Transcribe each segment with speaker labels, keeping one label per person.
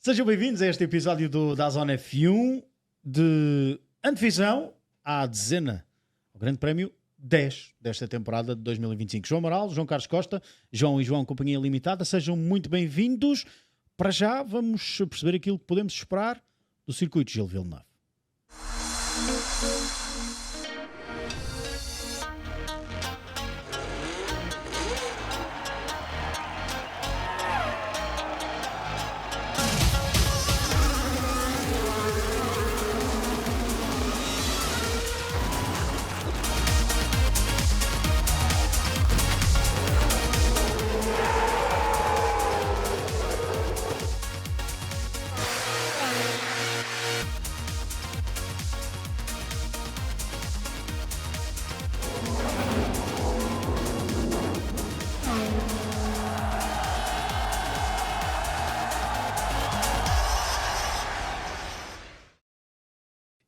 Speaker 1: Sejam bem-vindos a este episódio da Zona F1 de antevisão à dezena, o Grande Prémio 10 desta temporada de 2025. João Amaral, João Carlos Costa, João e João Companhia Limitada, sejam muito bem-vindos. Para já vamos perceber aquilo que podemos esperar do circuito Gilles Villeneuve.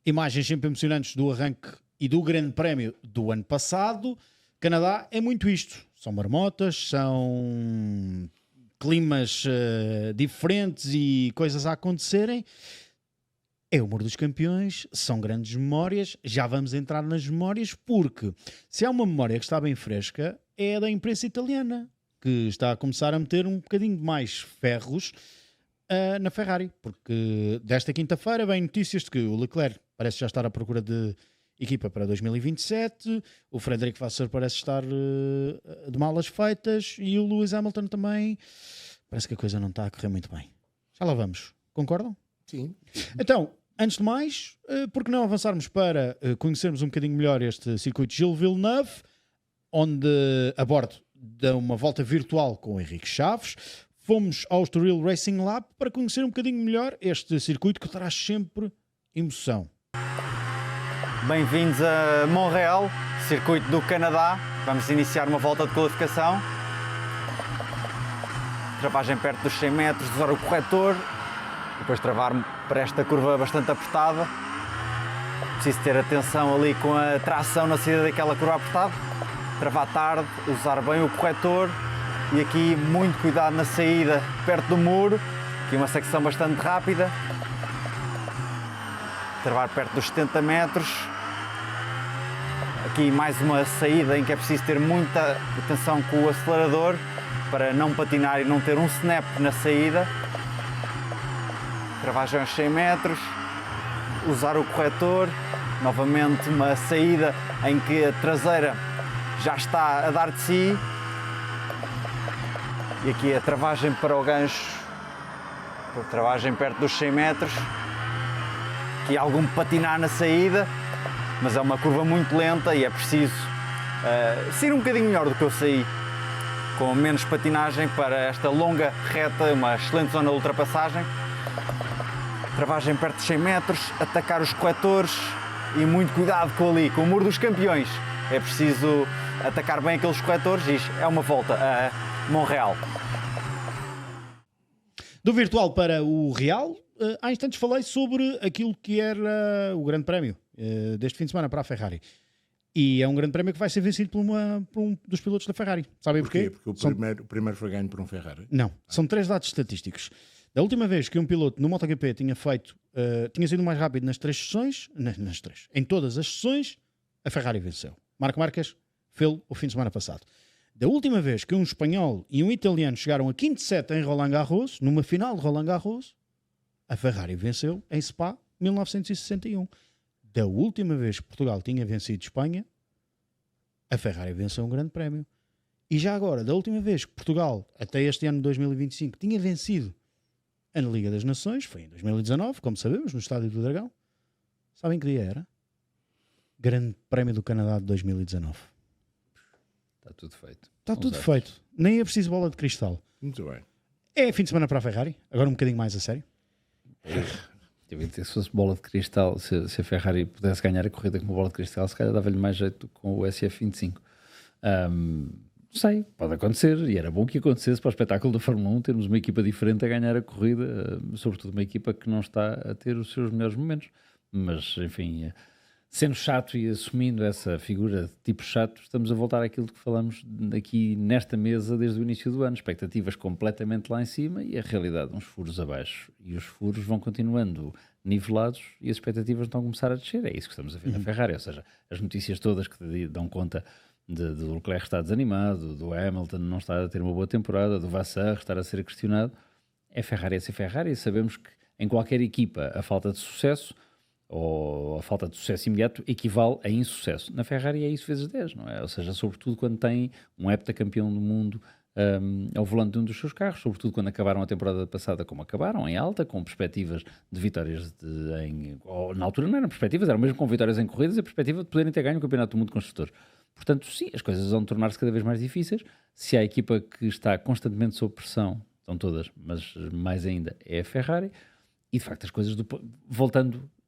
Speaker 1: Imagens sempre emocionantes do arranque e do Grande Prémio do ano passado. Canadá é muito isto. São marmotas, são climas diferentes e coisas a acontecerem. É o humor dos campeões, são grandes memórias. Já vamos entrar nas memórias porque se há uma memória que está bem fresca é a da imprensa italiana, que está a começar a meter um bocadinho mais ferros na Ferrari, porque desta quinta-feira vem notícias de que o Leclerc parece já estar à procura de equipa para 2027, o Frederico Vasseur parece estar de malas feitas e o Lewis Hamilton também. Parece que a coisa não está a correr muito bem. Já lá vamos. Concordam?
Speaker 2: Sim.
Speaker 1: Então, antes de mais, por que não avançarmos para conhecermos um bocadinho melhor este circuito Gilles Villeneuve, onde a bordo dá uma volta virtual com o Henrique Chaves. Fomos ao Estoril Racing Lab para conhecer um bocadinho melhor este circuito que traz sempre emoção.
Speaker 3: Bem-vindos a Montreal, circuito do Canadá. Vamos iniciar uma volta de qualificação. Travagem perto dos 100 metros, usar o corretor. Depois travar para esta curva bastante apertada. Preciso ter atenção ali com a tração na saída daquela curva apertada. Travar tarde, usar bem o corretor. E aqui muito cuidado na saída perto do muro. Aqui uma secção bastante rápida. Travar perto dos 70 metros. Aqui mais uma saída em que é preciso ter muita atenção com o acelerador para não patinar e não ter um snap na saída. Travagem aos 100 metros. Usar o corretor. Novamente uma saída em que a traseira já está a dar de si. E aqui a travagem para o gancho. A travagem perto dos 100 metros. Aqui algum patinar na saída, mas é uma curva muito lenta e é preciso sair um bocadinho melhor do que eu saí, com menos patinagem para esta longa reta, uma excelente zona de ultrapassagem. Travagem perto de 100 metros, atacar os corretores e muito cuidado com o muro dos campeões. É preciso atacar bem aqueles corretores e é uma volta a Montreal.
Speaker 1: Do virtual para o real, há instantes falei sobre aquilo que era o Grande Prémio deste fim de semana para a Ferrari. E é um Grande Prémio que vai ser vencido por um dos pilotos da Ferrari. Sabem porquê?
Speaker 2: Porque o primeiro foi ganho por um Ferrari.
Speaker 1: Não, são 3 dados estatísticos. Da última vez que um piloto no MotoGP tinha sido mais rápido nas 3 sessões, em todas as sessões, a Ferrari venceu. Marc Marquez fez o fim de semana passado. Da última vez que um espanhol e um italiano chegaram a quinto set em Roland Garros, numa final de Roland Garros, a Ferrari venceu em Spa, 1961. Da última vez que Portugal tinha vencido Espanha, a Ferrari venceu um Grande Prémio. E já agora, da última vez que Portugal, até este ano de 2025, tinha vencido a Liga das Nações, foi em 2019, como sabemos, no Estádio do Dragão. Sabem que dia era? Grande Prémio do Canadá de 2019.
Speaker 4: Está tudo feito.
Speaker 1: Está tudo feito. Nem é preciso bola de cristal.
Speaker 2: Muito bem.
Speaker 1: É fim de semana para a Ferrari. Agora um bocadinho mais a sério.
Speaker 4: Eu ia dizer, se fosse bola de cristal, se a Ferrari pudesse ganhar a corrida com uma bola de cristal, se calhar dava-lhe mais jeito com o SF25. Sei, pode acontecer, e era bom que acontecesse para o espetáculo da Fórmula 1, termos uma equipa diferente a ganhar a corrida, sobretudo uma equipa que não está a ter os seus melhores momentos. Mas, enfim, sendo chato e assumindo essa figura de tipo chato, estamos a voltar àquilo que falamos aqui nesta mesa desde o início do ano. Expectativas completamente lá em cima e a realidade uns furos abaixo. E os furos vão continuando nivelados e as expectativas estão a começar a descer. É isso que estamos a ver na Ferrari. Ou seja, as notícias todas que dão conta do Leclerc estar desanimado, do Hamilton não estar a ter uma boa temporada, do Vassar estar a ser questionado, é Ferrari a ser Ferrari. E sabemos que em qualquer equipa a falta de sucesso ou a falta de sucesso imediato equivale a insucesso. Na Ferrari é isso vezes 10, não é? Ou seja, sobretudo quando tem um heptacampeão do mundo ao volante de um dos seus carros, sobretudo quando acabaram a temporada passada como acabaram, em alta, com perspectivas de vitórias na altura não eram perspectivas, eram mesmo com vitórias em corridas e a perspectiva de poderem ter ganho o Campeonato do Mundo de Construtores. Portanto, sim, as coisas vão tornar-se cada vez mais difíceis. Se a equipa que está constantemente sob pressão, são todas, mas mais ainda é a Ferrari, e de facto as coisas,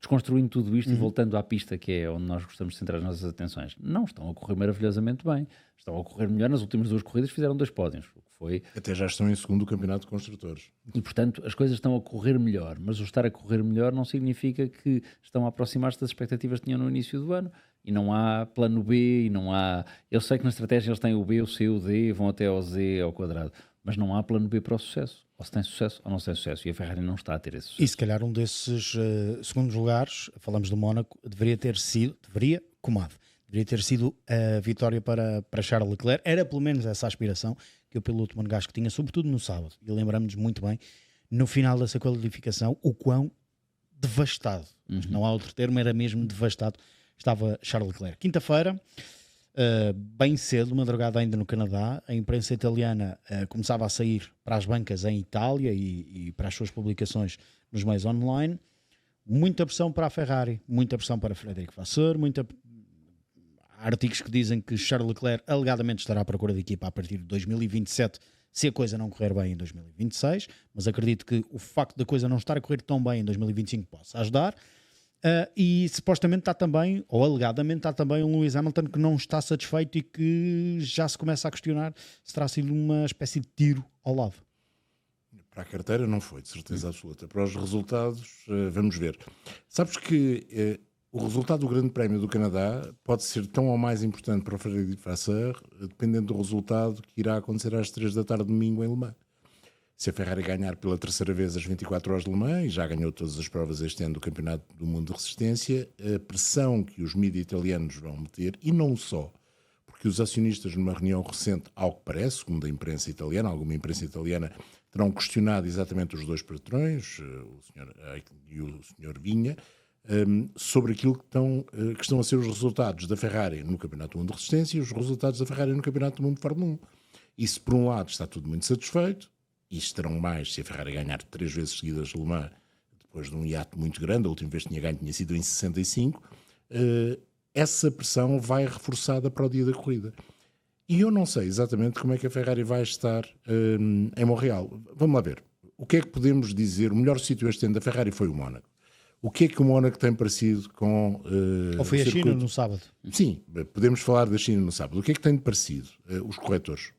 Speaker 4: desconstruindo tudo isto e voltando à pista, que é onde nós gostamos de centrar as nossas atenções, não estão a correr maravilhosamente bem, estão a correr melhor. Nas últimas 2 corridas fizeram 2 pódios, o que foi...
Speaker 2: Até já estão em segundo campeonato de construtores.
Speaker 4: E portanto as coisas estão a correr melhor, mas o estar a correr melhor não significa que estão a aproximar-se das expectativas que tinham no início do ano, e não há plano B, e não há... Eu sei que na estratégia eles têm o B, o C, o D, vão até ao Z ao quadrado, mas não há plano B para o sucesso. Ou se tem sucesso ou não se tem sucesso. E a Ferrari não está a ter esse sucesso.
Speaker 1: E se calhar um desses segundos lugares, falamos do Mónaco, deveria ter sido a vitória para Charles Leclerc. Era pelo menos essa aspiração que o piloto monegasco tinha, sobretudo no sábado. E lembramos-nos muito bem, no final dessa qualificação, o quão devastado, não há outro termo, era mesmo devastado, estava Charles Leclerc. Quinta-feira, bem cedo, madrugada ainda no Canadá, a imprensa italiana começava a sair para as bancas em Itália e para as suas publicações nos meios online. Muita pressão para a Ferrari, muita pressão para Frederico Vasseur, há artigos que dizem que Charles Leclerc alegadamente estará à procura de equipa a partir de 2027, se a coisa não correr bem em 2026, mas acredito que o facto da coisa não estar a correr tão bem em 2025 possa ajudar. E supostamente está também, ou alegadamente está também, um Lewis Hamilton que não está satisfeito e que já se começa a questionar se terá sido uma espécie de tiro ao lado.
Speaker 2: Para a carteira não foi, de certeza absoluta. Para os resultados, vamos ver. Sabes que o resultado do Grande Prémio do Canadá pode ser tão ou mais importante para o Frederico Vasseur, dependendo do resultado que irá acontecer às 3 da tarde domingo em Le Mans. Se a Ferrari ganhar pela terceira vez as 24 horas de Le Mans, e já ganhou todas as provas este ano do Campeonato do Mundo de Resistência, a pressão que os mídias italianos vão meter, e não só, porque os acionistas numa reunião recente, ao que parece, segundo a imprensa italiana, alguma imprensa italiana, terão questionado exatamente os 2 patrões, o Sr. Eich e o Sr. Vinha, sobre aquilo que estão a ser os resultados da Ferrari no Campeonato do Mundo de Resistência e os resultados da Ferrari no Campeonato do Mundo de Fórmula 1. E se por um lado está tudo muito satisfeito, e estarão mais se a Ferrari ganhar 3 vezes seguidas Le Mans, depois de um hiato muito grande, a última vez que tinha ganho tinha sido em 65, essa pressão vai reforçada para o dia da corrida. E eu não sei exatamente como é que a Ferrari vai estar em Montreal. Vamos lá ver. O que é que podemos dizer? O melhor sítio este ano da Ferrari foi o Mónaco. O que é que o Mónaco tem parecido com
Speaker 1: ou foi a China no sábado?
Speaker 2: Sim, podemos falar da China no sábado. O que é que tem de parecido? Os corretores.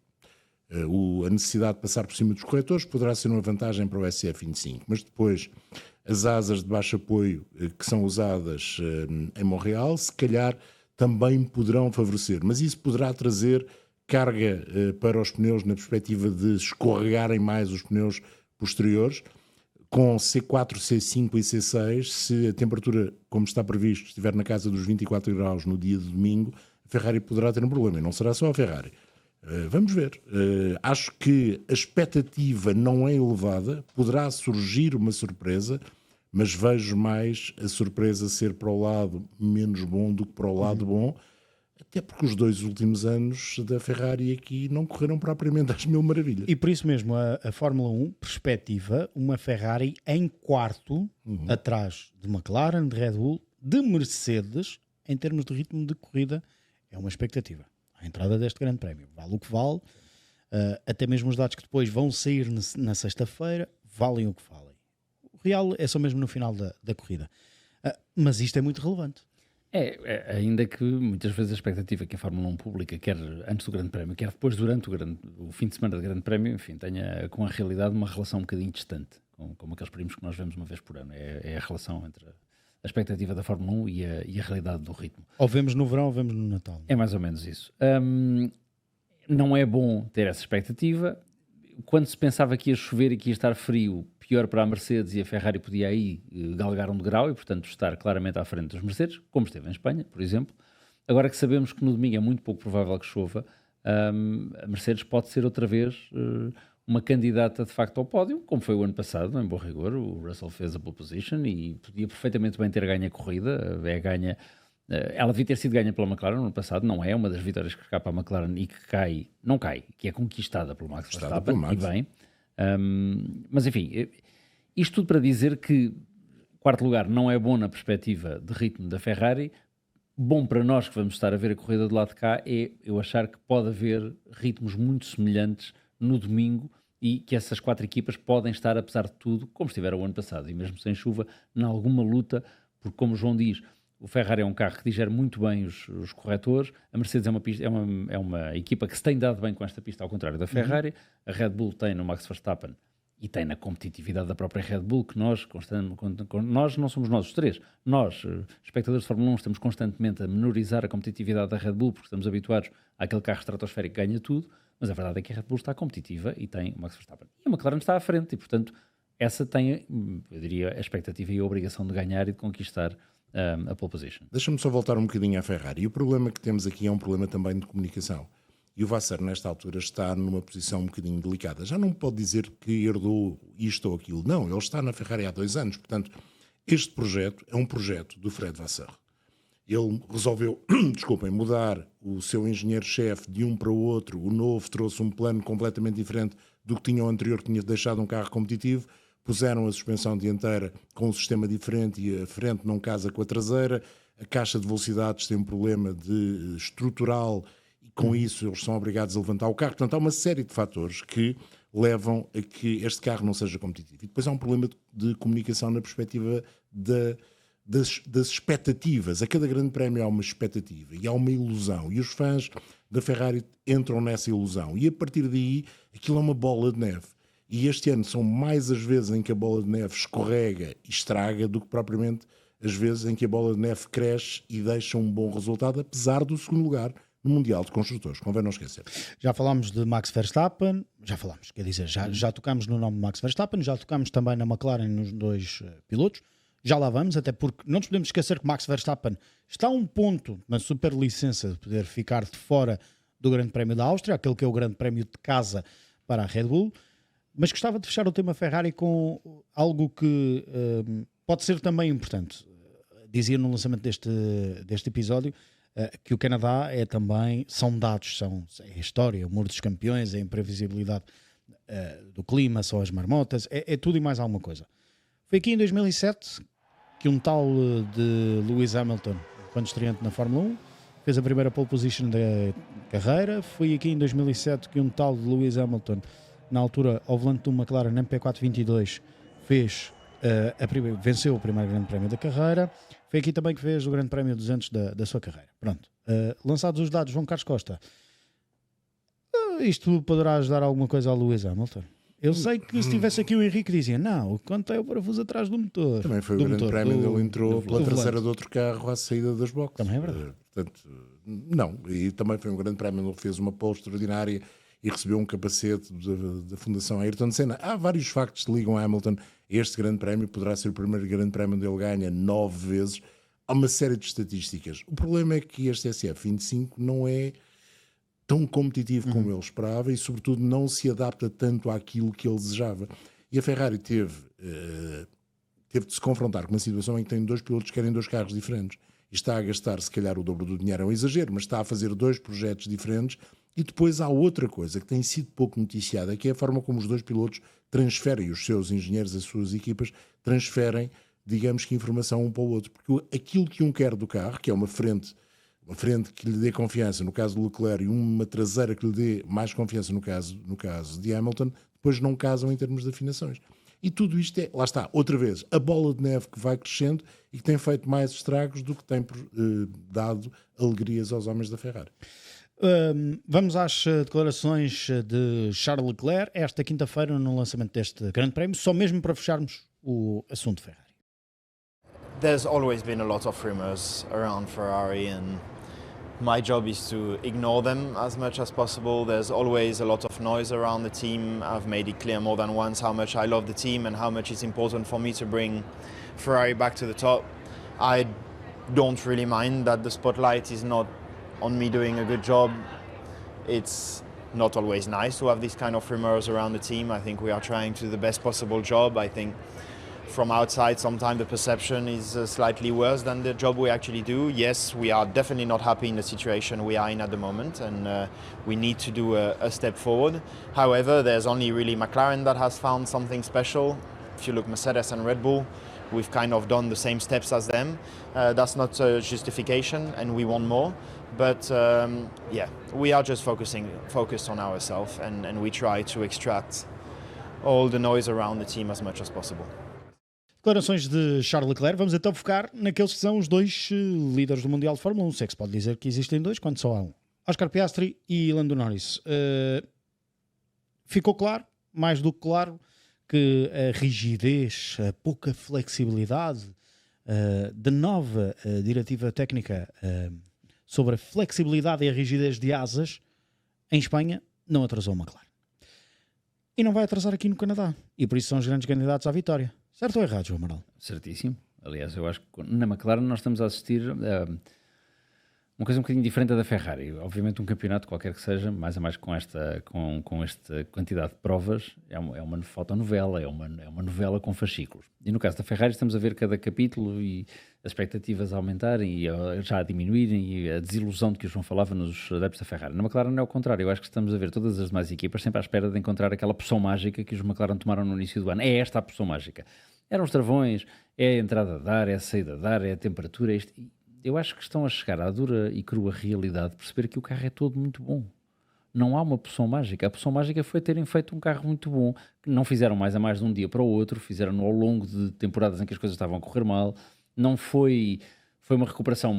Speaker 2: A necessidade de passar por cima dos corretores poderá ser uma vantagem para o SF25, mas depois as asas de baixo apoio que são usadas em Montreal, se calhar também poderão favorecer, mas isso poderá trazer carga para os pneus na perspectiva de escorregarem mais os pneus posteriores. Com C4, C5 e C6, se a temperatura, como está previsto, estiver na casa dos 24 graus no dia de domingo, a Ferrari poderá ter um problema, e não será só a Ferrari. Vamos ver. Acho que a expectativa não é elevada, poderá surgir uma surpresa, mas vejo mais a surpresa ser para o lado menos bom do que para o lado bom, até porque os 2 últimos anos da Ferrari aqui não correram propriamente às mil maravilhas.
Speaker 1: E por isso mesmo a Fórmula 1 perspectiva uma Ferrari em quarto, atrás de McLaren, de Red Bull, de Mercedes, em termos de ritmo de corrida, é uma expectativa. A entrada deste grande prémio vale o que vale, até mesmo os dados que depois vão sair na sexta-feira valem o que valem. O real é só mesmo no final da corrida, mas isto é muito relevante.
Speaker 4: Ainda que muitas vezes a expectativa que a Fórmula 1 publica, quer antes do Grande Prémio, quer depois durante o fim de semana do Grande Prémio, enfim, tenha com a realidade uma relação um bocadinho distante, como aqueles primos que nós vemos uma vez por ano. É a relação entre a expectativa da Fórmula 1 e a realidade do ritmo.
Speaker 1: Ou vemos no verão ou vemos no Natal.
Speaker 4: É mais ou menos isso. Não é bom ter essa expectativa. Quando se pensava que ia chover e que ia estar frio, pior para a Mercedes, e a Ferrari podia aí galgar um degrau e, portanto, estar claramente à frente dos Mercedes, como esteve em Espanha, por exemplo. Agora que sabemos que no domingo é muito pouco provável que chova, a Mercedes pode ser outra vez uma candidata de facto ao pódio, como foi o ano passado, em bom rigor. O Russell fez a pole position e podia perfeitamente bem ter ganho a corrida. Ela devia ter sido ganha pela McLaren no ano passado, não é uma das vitórias que escapa à McLaren e que não cai, que é conquistada pelo Max Verstappen, e bem. Mas enfim, isto tudo para dizer que quarto lugar não é bom na perspectiva de ritmo da Ferrari. Bom para nós que vamos estar a ver a corrida do lado de cá é eu achar que pode haver ritmos muito semelhantes no domingo e que essas 4 equipas podem estar, apesar de tudo, como estiveram o ano passado, e mesmo sem chuva, em alguma luta, porque como o João diz, o Ferrari é um carro que digere muito bem os corretores, a Mercedes é uma equipa que se tem dado bem com esta pista, ao contrário da Ferrari, a Red Bull tem no Max Verstappen e tem na competitividade da própria Red Bull, que nós não somos nós os três, nós, espectadores de Fórmula 1, estamos constantemente a menorizar a competitividade da Red Bull, porque estamos habituados àquele carro estratosférico que ganha tudo, mas a verdade é que a Red Bull está competitiva e tem o Max Verstappen. E a McLaren está à frente e, portanto, essa tem, eu diria, a expectativa e a obrigação de ganhar e de conquistar a pole position.
Speaker 2: Deixa-me só voltar um bocadinho à Ferrari. E o problema que temos aqui é um problema também de comunicação. E o Vasseur, nesta altura, está numa posição um bocadinho delicada. Já não pode dizer que herdou isto ou aquilo. Não, ele está na Ferrari há 2 anos. Portanto, este projeto é um projeto do Fred Vasseur. Ele resolveu, mudar o seu engenheiro-chefe de um para o outro. O novo trouxe um plano completamente diferente do que tinha o anterior, que tinha deixado um carro competitivo. Puseram a suspensão dianteira com um sistema diferente e a frente não casa com a traseira. A caixa de velocidades tem um problema estrutural e com isso eles são obrigados a levantar o carro. Portanto, há uma série de fatores que levam a que este carro não seja competitivo. E depois há um problema de comunicação na perspectiva das expectativas. A cada grande prémio há uma expectativa e há uma ilusão. E os fãs da Ferrari entram nessa ilusão. E a partir daí, aquilo é uma bola de neve. E este ano são mais as vezes em que a bola de neve escorrega e estraga do que propriamente as vezes em que a bola de neve cresce e deixa um bom resultado, apesar do segundo lugar no Mundial de Construtores. Convém não esquecer.
Speaker 1: Já falámos de Max Verstappen, já tocámos no nome de Max Verstappen, já tocámos também na McLaren nos 2 pilotos. Já lá vamos, até porque não nos podemos esquecer que Max Verstappen está a um ponto na superlicença de poder ficar de fora do Grande Prémio da Áustria, aquele que é o Grande Prémio de casa para a Red Bull. Mas gostava de fechar o tema Ferrari com algo que pode ser também importante. Dizia no lançamento deste episódio que o Canadá são dados, é a história, o Muro dos Campeões, é a imprevisibilidade do clima, são as marmotas, é tudo e mais alguma coisa. Foi aqui em 2007 que um tal de Lewis Hamilton, quando estreante na Fórmula 1, fez a primeira pole position da carreira. Foi aqui em 2007 que um tal de Lewis Hamilton, na altura ao volante do McLaren MP422, venceu o primeiro grande prémio da carreira. Foi aqui também que fez o grande prémio 200 da sua carreira. Pronto. Lançados os dados, João Carlos Costa, isto poderá ajudar alguma coisa ao Lewis Hamilton? Eu sei que se tivesse aqui o Henrique dizia, não, quanto é o parafuso atrás do motor.
Speaker 2: Também foi o grande prémio onde ele entrou pela traseira de outro carro à saída das boxes.
Speaker 1: Também é verdade.
Speaker 2: Portanto, não, e também foi um grande prémio onde ele fez uma pole extraordinária e recebeu um capacete da Fundação Ayrton Senna. Há vários factos que ligam a Hamilton. Este grande prémio poderá ser o primeiro grande prémio onde ele ganha 9 vezes. Há uma série de estatísticas. O problema é que este SF25 não é tão competitivo como ele esperava e, sobretudo, não se adapta tanto àquilo que ele desejava. E a Ferrari teve de se confrontar com uma situação em que tem 2 pilotos que querem 2 carros diferentes. E está a gastar, se calhar, o dobro do dinheiro, é um exagero, mas está a fazer 2 projetos diferentes. E depois há outra coisa que tem sido pouco noticiada, que é a forma como os 2 pilotos transferem, os seus engenheiros, as suas equipas, transferem, digamos que, informação um para o outro. Porque aquilo que um quer do carro, que é uma frente que lhe dê confiança, no caso do Leclerc, e uma traseira que lhe dê mais confiança, no caso de Hamilton, depois não casam em termos de afinações. E tudo isto lá está, outra vez, a bola de neve que vai crescendo e que tem feito mais estragos do que tem dado alegrias aos homens da Ferrari.
Speaker 1: Vamos às declarações de Charles Leclerc esta quinta-feira no lançamento deste grande prémio, só mesmo para fecharmos o assunto Ferrari.
Speaker 5: there's always been a lot of rumors around Ferrari, and my job is to ignore them as much as possible. There's always a lot of noise around the team. I've made it clear more than once how much I love the team and how much it's important for me to bring Ferrari back to the top. I don't really mind that the spotlight is not on me doing a good job. It's not always nice to have these kind of rumors around the team. I think we are trying to do the best possible job. I think from outside sometimes the perception is slightly worse than the job we actually do. Yes, we are definitely not happy in the situation we are in at the moment, and we need to do a step forward. However, there's only really McLaren that has found something special. If you look Mercedes and Red Bull, we've kind of done the same steps as them. That's not a justification, and we want more. But yeah, we are just focused on ourselves, and we try to extract all the noise around the team as much as possible.
Speaker 1: Declarações de Charles Leclerc. Vamos então focar naqueles que são os dois líderes do Mundial de Fórmula 1. Se é que se pode dizer que existem dois, quando só há um. Oscar Piastri e Lando Norris. Ficou claro, mais do que claro, que a rigidez, a pouca flexibilidade da nova diretiva técnica sobre a flexibilidade e a rigidez de asas em Espanha não atrasou a McLaren. E não vai atrasar aqui no Canadá. E por isso são os grandes candidatos à vitória. Certo ou errado, João Amaral?
Speaker 4: Certíssimo. Aliás, eu acho que na McLaren nós estamos a assistir a uma coisa um bocadinho diferente da Ferrari. Obviamente um campeonato, qualquer que seja, mais a mais com esta quantidade de provas, é uma fotonovela, é uma novela com fascículos. E no caso da Ferrari estamos a ver cada capítulo e as expectativas a aumentarem e já a diminuírem e a desilusão de que o João falava nos adeptos da Ferrari. Na McLaren é o contrário. Eu acho que estamos a ver todas as demais equipas sempre à espera de encontrar aquela poção mágica que os McLaren tomaram no início do ano. É esta a poção mágica. Eram os travões, é a entrada de ar, é a saída de ar, é a temperatura. Eu acho que estão a chegar à dura e crua realidade de perceber que o carro é todo muito bom. Não há uma poção mágica. A poção mágica foi terem feito um carro muito bom, que não fizeram mais a mais de um dia para o outro, fizeram ao longo de temporadas em que as coisas estavam a correr mal. Não foi uma recuperação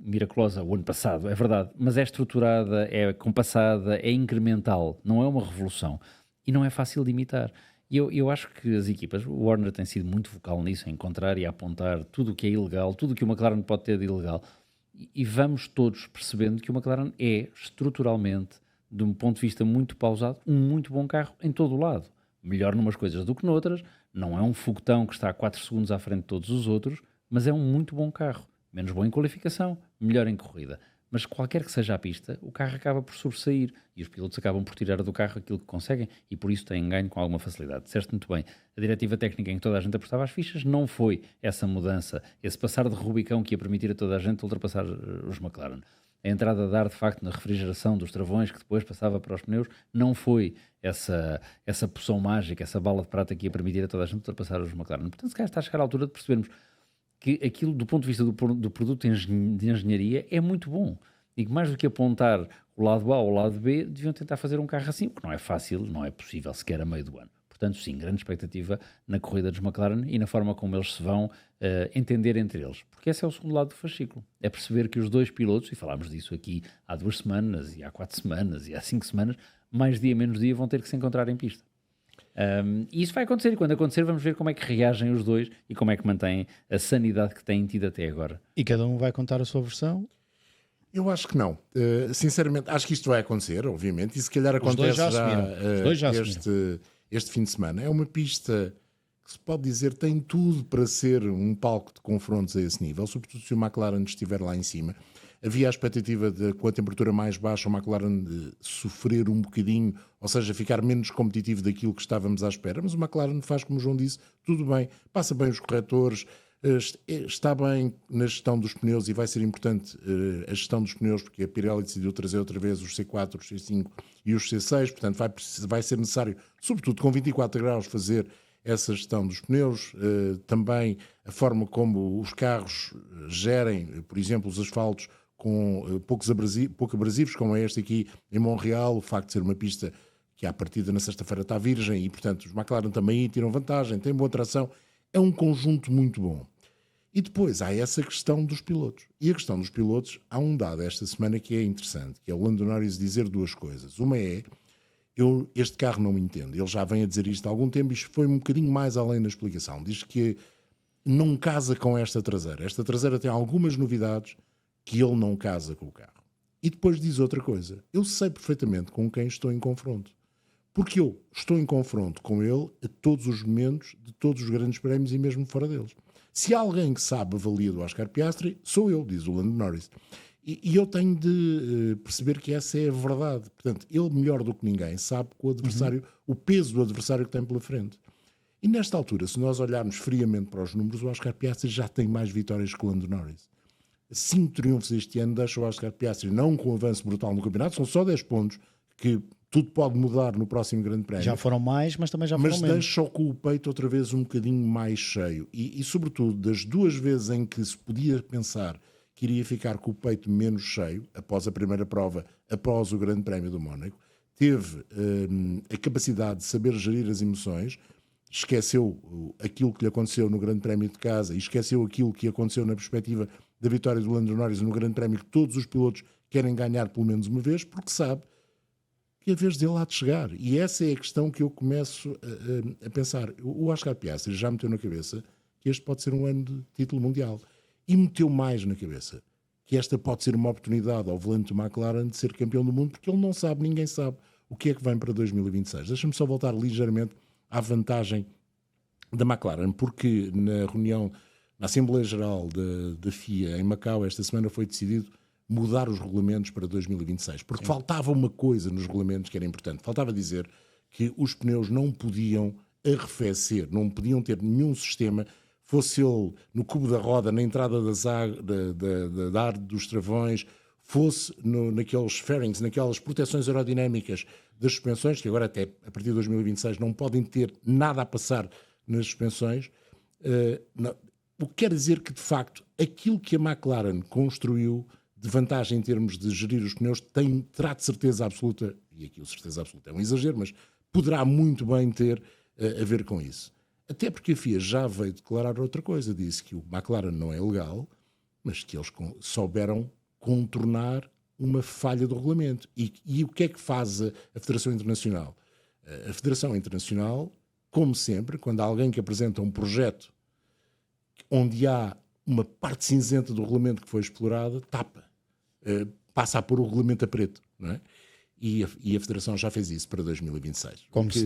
Speaker 4: miraculosa o ano passado, é verdade, mas é estruturada, é compassada, é incremental, não é uma revolução e não é fácil de imitar. E eu acho que as equipas, o Horner tem sido muito vocal nisso, a encontrar e a apontar tudo o que é ilegal, tudo o que o McLaren pode ter de ilegal, e vamos todos percebendo que o McLaren é estruturalmente, de um ponto de vista muito pausado, um muito bom carro em todo o lado. Melhor numas coisas do que noutras, não é um foguetão que está a 4 segundos à frente de todos os outros, mas é um muito bom carro. Menos bom em qualificação, melhor em corrida. Mas qualquer que seja a pista, o carro acaba por sobressair e os pilotos acabam por tirar do carro aquilo que conseguem e por isso têm ganho com alguma facilidade. Disseste muito bem, a diretiva técnica em que toda a gente apostava as fichas não foi essa mudança, esse passar de Rubicão que ia permitir a toda a gente ultrapassar os McLaren. A entrada de ar, de facto, na refrigeração dos travões que depois passava para os pneus não foi essa poção mágica, essa bala de prata que ia permitir a toda a gente ultrapassar os McLaren. Portanto, se calhar está a chegar à altura de percebermos que aquilo, do ponto de vista do produto de engenharia, é muito bom. E que mais do que apontar o lado A ou o lado B, deviam tentar fazer um carro assim, porque não é fácil, não é possível sequer a meio do ano. Portanto, sim, grande expectativa na corrida dos McLaren e na forma como eles se vão entender entre eles. Porque esse é o segundo lado do fascículo. É perceber que os dois pilotos, e falámos disso aqui há 2 semanas, e há 4 semanas, e há 5 semanas, mais dia menos dia vão ter que se encontrar em pista. E isso vai acontecer, e quando acontecer vamos ver como é que reagem os dois e como é que mantêm a sanidade que têm tido até agora.
Speaker 1: E cada um vai contar a sua versão?
Speaker 2: Eu acho que não. Sinceramente, acho que isto vai acontecer, obviamente, e se calhar acontece já este fim de semana. É uma pista que se pode dizer tem tudo para ser um palco de confrontos a esse nível, sobretudo se o McLaren estiver lá em cima. Havia a expectativa de, com a temperatura mais baixa, o McLaren de sofrer um bocadinho, ou seja, ficar menos competitivo daquilo que estávamos à espera, mas o McLaren faz, como o João disse, tudo bem, passa bem os corretores, está bem na gestão dos pneus e vai ser importante a gestão dos pneus, porque a Pirelli decidiu trazer outra vez os C4, os C5 e os C6, portanto vai ser necessário, sobretudo com 24 graus, fazer essa gestão dos pneus, também a forma como os carros gerem, por exemplo, os asfaltos com pouco abrasivos, como é este aqui em Montreal, o facto de ser uma pista que à partida na sexta-feira está virgem e, portanto, os McLaren também aí tiram vantagem, têm boa tração, é um conjunto muito bom. E depois há essa questão dos pilotos. E a questão dos pilotos, há um dado esta semana que é interessante, que é o Lando Norris dizer 2 coisas. Uma é, este carro não me entende. Ele já vem a dizer isto há algum tempo, isto foi um bocadinho mais além da explicação. Diz que não casa com esta traseira. Esta traseira tem algumas novidades que ele não casa com o carro. E depois diz outra coisa. Eu sei perfeitamente com quem estou em confronto. Porque eu estou em confronto com ele a todos os momentos de todos os grandes prémios e mesmo fora deles. Se há alguém que sabe a valia do Oscar Piastri, sou eu, diz o Lando Norris. E eu tenho de perceber que essa é a verdade. Portanto, ele melhor do que ninguém sabe que o adversário, o peso do adversário que tem pela frente. E nesta altura, se nós olharmos friamente para os números, o Oscar Piastri já tem mais vitórias que o Lando Norris. 5 triunfos este ano deixa o Oscar Piastri não com um avanço brutal no campeonato, são só 10 pontos, que tudo pode mudar no próximo grande prémio.
Speaker 1: Já foram mais, mas também já foram menos.
Speaker 2: Mas deixa com o peito outra vez um bocadinho mais cheio. E sobretudo, das 2 vezes em que se podia pensar que iria ficar com o peito menos cheio, após a primeira prova, após o grande prémio do Mónaco, teve a capacidade de saber gerir as emoções, esqueceu aquilo que lhe aconteceu no grande prémio de casa e esqueceu aquilo que aconteceu na perspectiva da vitória do Lando Norris no grande prémio, que todos os pilotos querem ganhar pelo menos uma vez, porque sabe que a vez dele há de chegar. E essa é a questão que eu começo a pensar. O Oscar Piastri já meteu na cabeça que este pode ser um ano de título mundial. E meteu mais na cabeça que esta pode ser uma oportunidade ao volante do McLaren de ser campeão do mundo, porque ele não sabe, ninguém sabe o que é que vem para 2026. Deixa-me só voltar ligeiramente à vantagem da McLaren, porque na reunião, na Assembleia Geral da FIA em Macau, esta semana foi decidido mudar os regulamentos para 2026, porque faltava uma coisa nos regulamentos que era importante. Faltava dizer que os pneus não podiam arrefecer, não podiam ter nenhum sistema, fosse ele no cubo da roda, na entrada da ar dos travões, fosse naqueles fairings, naquelas proteções aerodinâmicas das suspensões, que agora até a partir de 2026 não podem ter nada a passar nas suspensões. O que quer dizer que, de facto, aquilo que a McLaren construiu de vantagem em termos de gerir os pneus terá de certeza absoluta, e aquilo certeza absoluta é um exagero, mas poderá muito bem ter a ver com isso. Até porque a FIA já veio declarar outra coisa, disse que o McLaren não é legal, mas que eles souberam contornar uma falha do regulamento. E o que é que faz a Federação Internacional? A Federação Internacional, como sempre, quando há alguém que apresenta um projeto onde há uma parte cinzenta do regulamento que foi explorada, tapa. Passa a pôr o regulamento a preto, não é? E a Federação já fez isso para 2026.
Speaker 1: Como se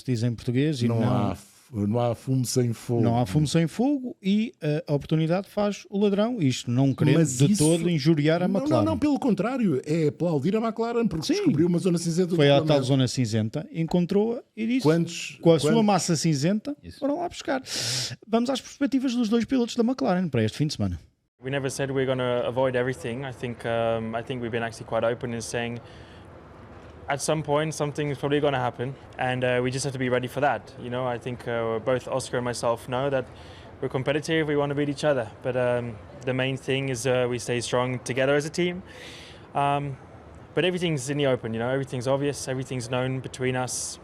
Speaker 1: diz em português, e
Speaker 2: não há fumo sem fogo.
Speaker 1: Não há fumo sem fogo, e a oportunidade faz o ladrão. Isto não querendo de todo injuriar a McLaren.
Speaker 2: Não, pelo contrário, é aplaudir a McLaren porque descobriu uma zona cinzenta.
Speaker 1: Foi a tal zona cinzenta, encontrou-a e disse, com a sua massa cinzenta, foram lá buscar. Vamos às perspectivas dos 2 pilotos da McLaren para este fim de semana.
Speaker 6: We never said we're going to avoid everything. I think we've been actually quite open in saying at some point something is probably going to happen, and we just have to be ready for that. You know, I think both Oscar and myself know that we're competitive. We want to beat each other, but the main thing is we stay strong together as a team. But everything's in the open. You know, everything's obvious. Everything's known between us.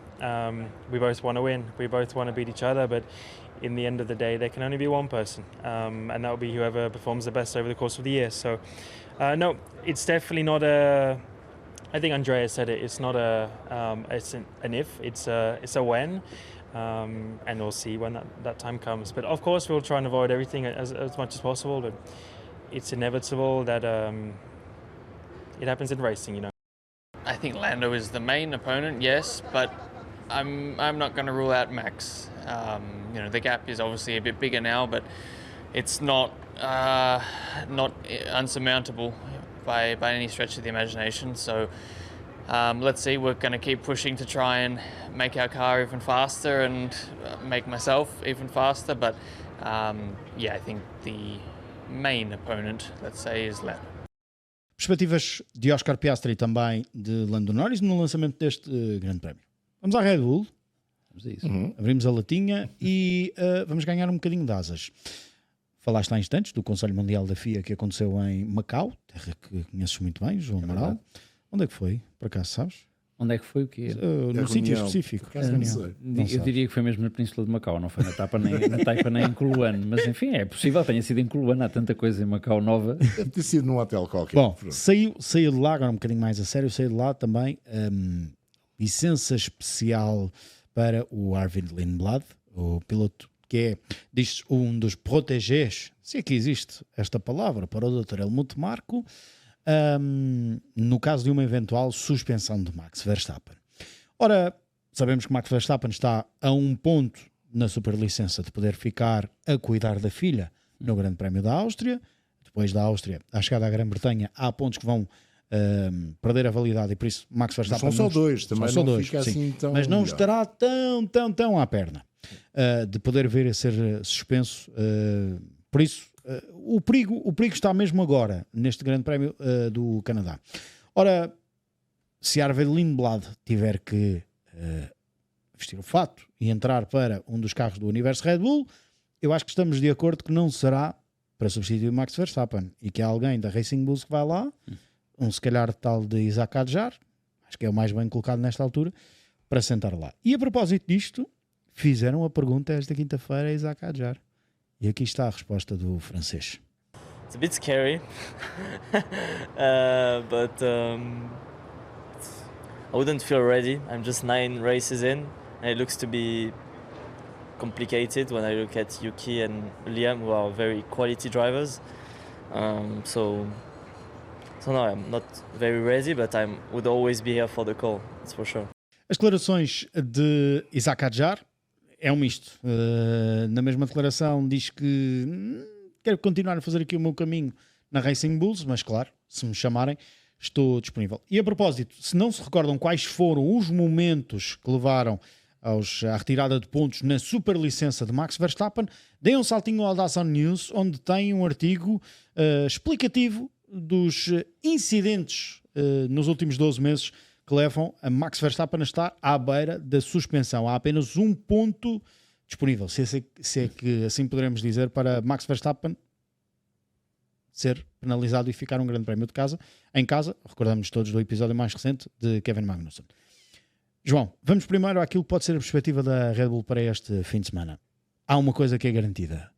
Speaker 6: We both want to win. We both want to beat each other, but in the end of the day, there can only be one person, and that will be whoever performs the best over the course of the year. So, no, it's definitely not a. I think Andrea said it. It's not it's an if. It's a when, and we'll see when that time comes. But of course, we'll try and avoid everything as much as possible. But it's inevitable that it happens in racing, you know.
Speaker 7: I think Lando is the main opponent, yes, but I'm not going to rule out Max. You know, the gap is obviously a bit bigger now, but it's not unsurmountable by any stretch of the imagination. So let's see. We're going to keep pushing to try and make our car even faster and make myself even faster. But yeah, I think the main opponent, let's say, is Lando.
Speaker 1: Perspectivas de Oscar Piastri e também de Lando Norris no lançamento deste grande prémio. Vamos à Red Bull.
Speaker 4: Vamos a isso.
Speaker 1: Abrimos a latinha e vamos ganhar um bocadinho de asas. Falaste há instantes do Conselho Mundial da FIA que aconteceu em Macau, terra que conheces muito bem, João Amaral. Onde é que foi? Por acaso sabes?
Speaker 4: Onde é que foi o quê?
Speaker 1: No sítio específico.
Speaker 4: Eu diria que foi mesmo na Península de Macau, não foi na Taipa nem em Coluane, mas enfim, é possível que tenha sido em Coluane, há tanta coisa em Macau nova.
Speaker 2: Deve ter sido num hotel qualquer.
Speaker 1: Bom, saiu de lá, agora um bocadinho mais a sério, saiu de lá também licença especial para o Arvid Lindblad, o piloto que é, diz um dos protégés, se é que existe esta palavra, para o Dr. Helmut Marko, no caso de uma eventual suspensão de Max Verstappen. Ora, sabemos que Max Verstappen está a um ponto na superlicença de poder ficar a cuidar da filha no Grande Prémio da Áustria. Depois da Áustria, à chegada à Grã-Bretanha, há pontos que vão perder a validade e por isso Max Verstappen...
Speaker 2: São só dois, também
Speaker 1: são
Speaker 2: não
Speaker 1: dois,
Speaker 2: fica assim tão...
Speaker 1: mas não
Speaker 2: melhor.
Speaker 1: estará tão à perna de poder vir a ser suspenso. Por isso, o perigo está mesmo agora, neste Grande Prémio do Canadá. Ora, se Arvid Lindblad tiver que vestir o fato e entrar para um dos carros do universo Red Bull, eu acho que estamos de acordo que não será para substituir Max Verstappen e que há alguém da Racing Bulls que vai lá, se calhar tal de Isaac Adjar, acho que é o mais bem colocado nesta altura, para sentar lá. E a propósito disto, fizeram a pergunta esta quinta-feira a Isaac Adjar. E aqui está a resposta do francês.
Speaker 8: It's a bit scary, but I wouldn't feel ready. I'm just 9 races in, and it looks to be complicated when I look at Yuki and Liam, who are very quality drivers. So no, I'm not very ready, but I would always be here for the call, that's for sure.
Speaker 1: As declarações de Isaac Adjar é um misto. Na mesma declaração diz que quero continuar a fazer aqui o meu caminho na Racing Bulls, mas claro, se me chamarem, estou disponível. E a propósito, se não se recordam quais foram os momentos que levaram à retirada de pontos na superlicença de Max Verstappen, deem um saltinho ao DAZN News, onde tem um artigo explicativo dos incidentes nos últimos 12 meses que levam a Max Verstappen a estar à beira da suspensão. Há apenas um ponto disponível, se é que assim poderemos dizer, para Max Verstappen ser penalizado e ficar um grande prémio em casa. Recordamos todos do episódio mais recente de Kevin Magnussen. João, vamos primeiro àquilo que pode ser a perspectiva da Red Bull para este fim de semana. Há uma coisa que é garantida.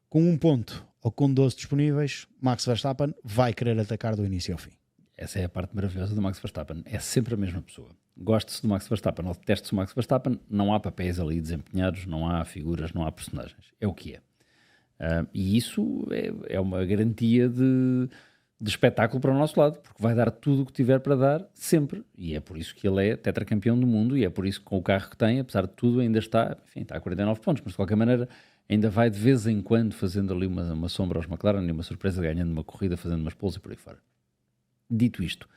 Speaker 1: Com um ponto ou com 12 disponíveis, Max Verstappen vai querer atacar do início ao fim.
Speaker 4: Essa é a parte maravilhosa do Max Verstappen. É sempre a mesma pessoa. Goste-se do Max Verstappen ou deteste-se do Max Verstappen, não há papéis ali desempenhados, não há figuras, não há personagens. É o que é. E isso é uma garantia de espetáculo para o nosso lado, porque vai dar tudo o que tiver para dar, sempre. E é por isso que ele é tetracampeão do mundo e é por isso que com o carro que tem, apesar de tudo, ainda está a 49 pontos, mas de qualquer maneira ainda vai de vez em quando fazendo ali uma sombra aos McLaren e uma surpresa ganhando uma corrida, fazendo umas poles e por aí fora. Dito isto,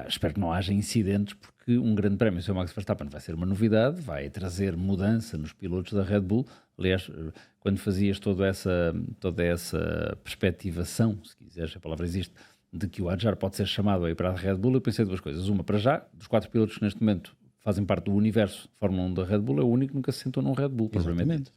Speaker 4: espero que não haja incidentes, porque um grande prémio se o Max Verstappen vai ser uma novidade, vai trazer mudança nos pilotos da Red Bull. Aliás, quando fazias toda essa perspectivação, se quiseres, a palavra existe, de que o Adjar pode ser chamado a ir para a Red Bull, eu pensei duas coisas. Uma, para já, dos 4 pilotos que neste momento fazem parte do universo Fórmula 1 da Red Bull, é o único que nunca se sentou num Red Bull, provavelmente.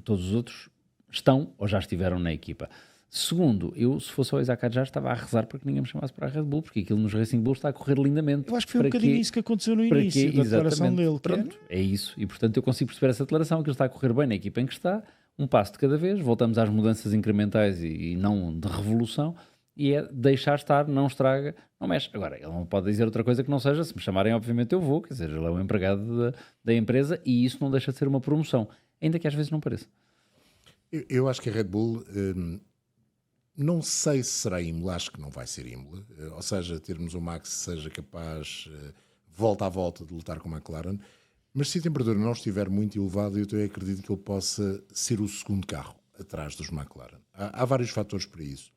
Speaker 4: Todos os outros estão ou já estiveram na equipa. Segundo, eu, se fosse o Isaac Adjar, estava a rezar para que ninguém me chamasse para a Red Bull, porque aquilo nos Racing Bulls está a correr lindamente.
Speaker 1: Eu acho que foi um bocadinho isso que aconteceu no início da declaração dele.
Speaker 4: Pronto, é isso. E, portanto, eu consigo perceber essa declaração, que ele está a correr bem na equipa em que está, um passo de cada vez, voltamos às mudanças incrementais e não de revolução, e é deixar estar, não estraga, não mexe. Agora, ele não pode dizer outra coisa que não seja, se me chamarem, obviamente eu vou, quer dizer, ele é um empregado da empresa e isso não deixa de ser uma promoção, ainda que às vezes não pareça.
Speaker 2: Eu acho que a Red Bull... não sei se será Imola, acho que não vai ser Imola, ou seja, termos o Max seja capaz, volta a volta, de lutar com o McLaren, mas se a temperatura não estiver muito elevada, eu também acredito que ele possa ser o segundo carro atrás dos McLaren. Há vários fatores para isso.